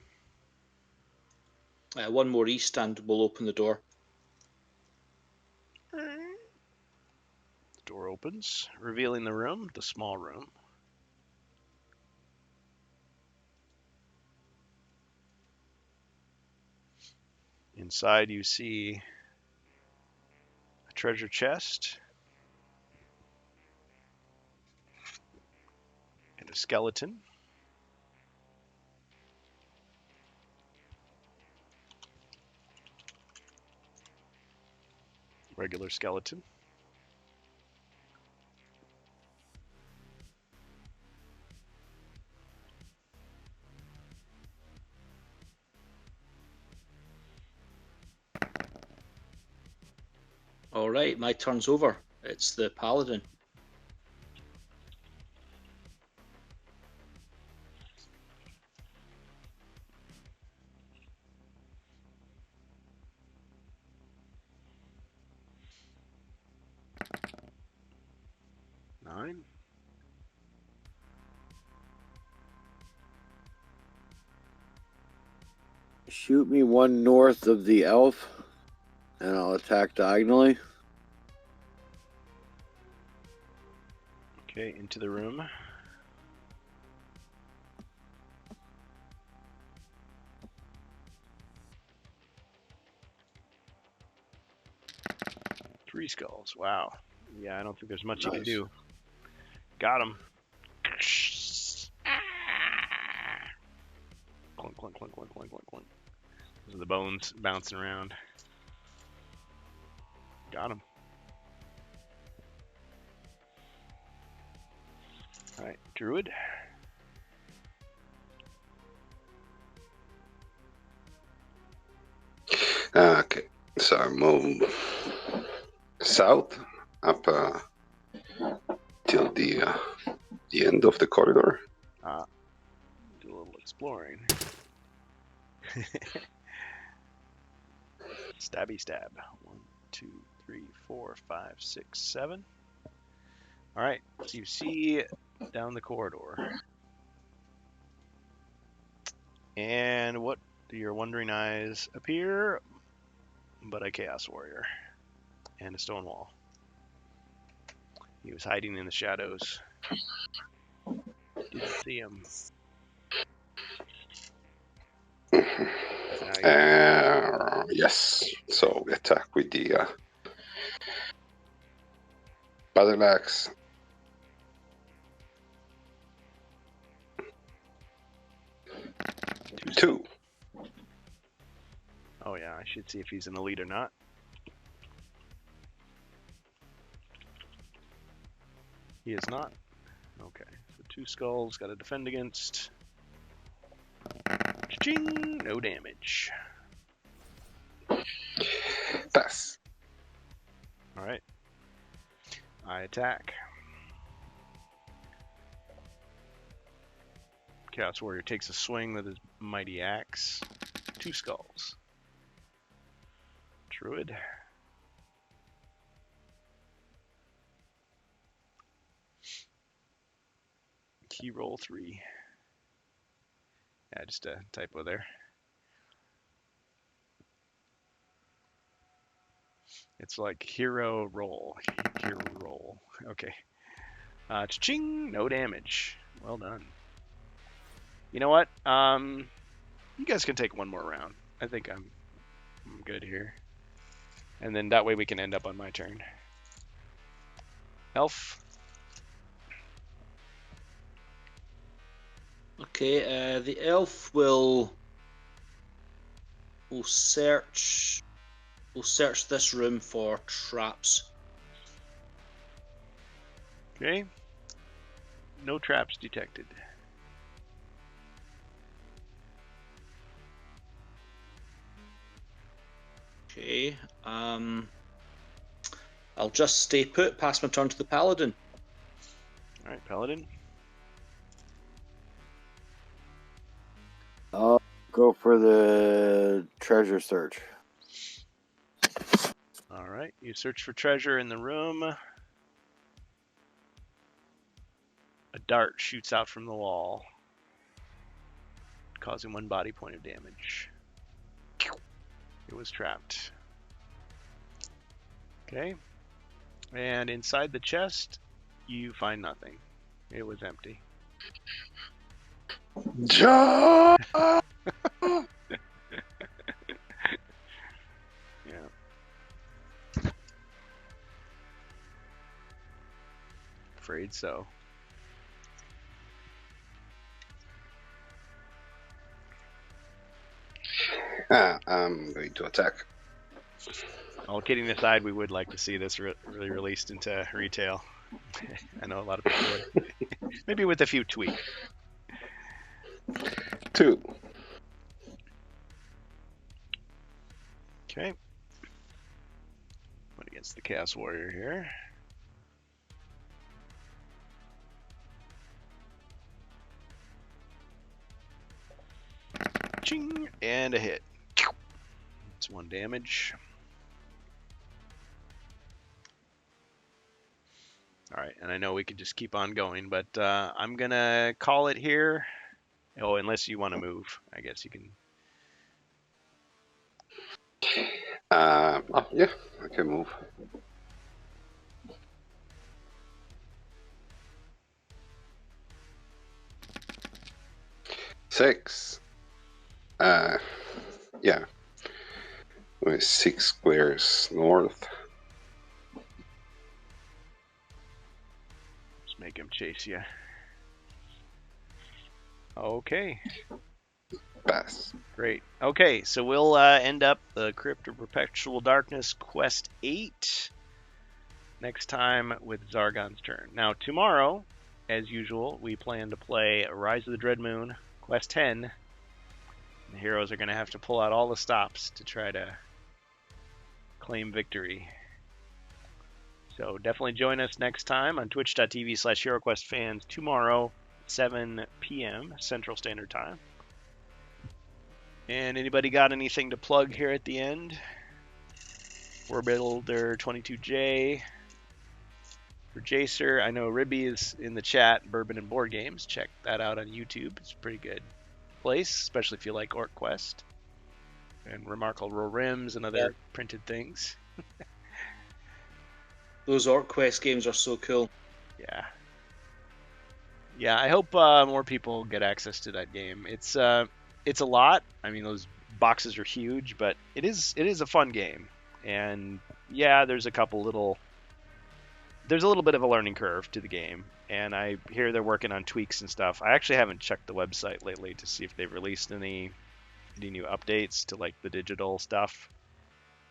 1 more east, and we'll open the door. The door opens, revealing the room, the small room. Inside you see a treasure chest and a skeleton. Regular skeleton. All right, my turn's over. It's the paladin. Nine. Shoot me 1 north of the elf, and I'll attack diagonally. Okay, into the room. Three skulls. Wow. Yeah, I don't think there's much you can Nice. do. Got him. Clunk, clunk, clunk, clunk, clunk, clunk, clunk. Those are the bones bouncing around. Got him. All right, druid. Okay. So I move south up till the end of the corridor. Do a little exploring. Stabby stab. 1, 2, 3, 4, 5, 6, 7. All right, so you see down the corridor. And what do your wondering eyes appear but a chaos warrior and a stone wall. He was hiding in the shadows. Didn't see him. Yes. So we attack with the battle axe. Two. Oh yeah, I should see if he's in the lead or not. He is not. Okay, so 2 skulls, got to defend against. Ching! No damage. Pass. Alright. I attack. Chaos Warrior takes a swing with his mighty axe. 2 skulls. Druid. Key roll 3. Yeah, just a typo there. It's like hero roll. Hero roll. Okay. Cha-ching! No damage. Well done. You know what? You guys can take one more round. I think I'm good here. And then that way we can end up on my turn. Elf. Okay, the elf will search this room for traps. Okay. No traps detected. Okay, I'll just stay put, pass my turn to the paladin. Alright, Paladin. I'll go for the treasure search. Alright, you search for treasure in the room. A dart shoots out from the wall, causing 1 body point of damage. It was trapped. Okay. And inside the chest, you find nothing. It was empty. Jump! Yeah. Afraid so. I'm going to attack. All kidding aside, we would like to see this really released into retail. I know a lot of people would. Maybe with a few tweaks. 2. Okay. Went against the Chaos Warrior here. Ching! And a hit. It's 1 damage. Alright, and I know we could just keep on going, but I'm gonna call it here. Oh, unless you want to move. I guess you can. Oh, yeah, I can move. Six. Yeah. With 6 squares north. Just make him chase you. Okay. Pass. Great. Okay, so we'll end up the Crypt of Perpetual Darkness Quest 8 next time with Zargon's turn. Now, tomorrow, as usual, we plan to play Rise of the Dread Moon Quest 10. The heroes are going to have to pull out all the stops to try to claim victory. So definitely join us next time on twitch.tv/HeroQuestFans tomorrow, 7 p.m. Central Standard Time. And anybody got anything to plug here at the end? WarBuilder22J. For Jacer, I know Ribby is in the chat, Bourbon and Board Games. Check that out on YouTube. It's a pretty good place, especially if you like Orc Quest and Remarkable Rims and other printed things. Those Orc Quest games are so cool. Yeah. Yeah, I hope more people get access to that game. It's a lot. I mean, those boxes are huge, but it is a fun game. And yeah, there's a little bit of a learning curve to the game, and I hear they're working on tweaks and stuff. I actually haven't checked the website lately to see if they've released any any new updates to like the digital stuff.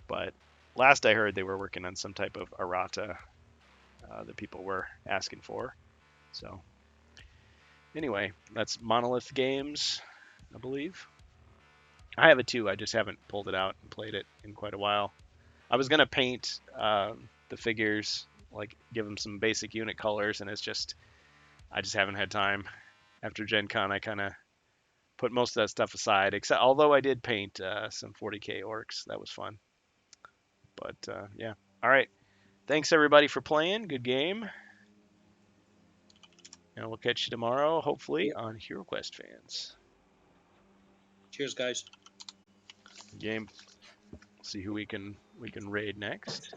But last I heard, they were working on some type of errata that people were asking for. So anyway, that's Monolith Games, I believe. I have it too. I just haven't pulled it out and played it in quite a while. I was gonna paint the figures, like give them some basic unit colors, and I just haven't had time. After Gen Con, I kind of put most of that stuff aside. Except, although I did paint some 40k orcs, that was fun. But yeah, all right. Thanks everybody for playing. Good game. And we'll catch you tomorrow, hopefully, on HeroQuest Fans. Cheers, guys. Game. See who we can raid next.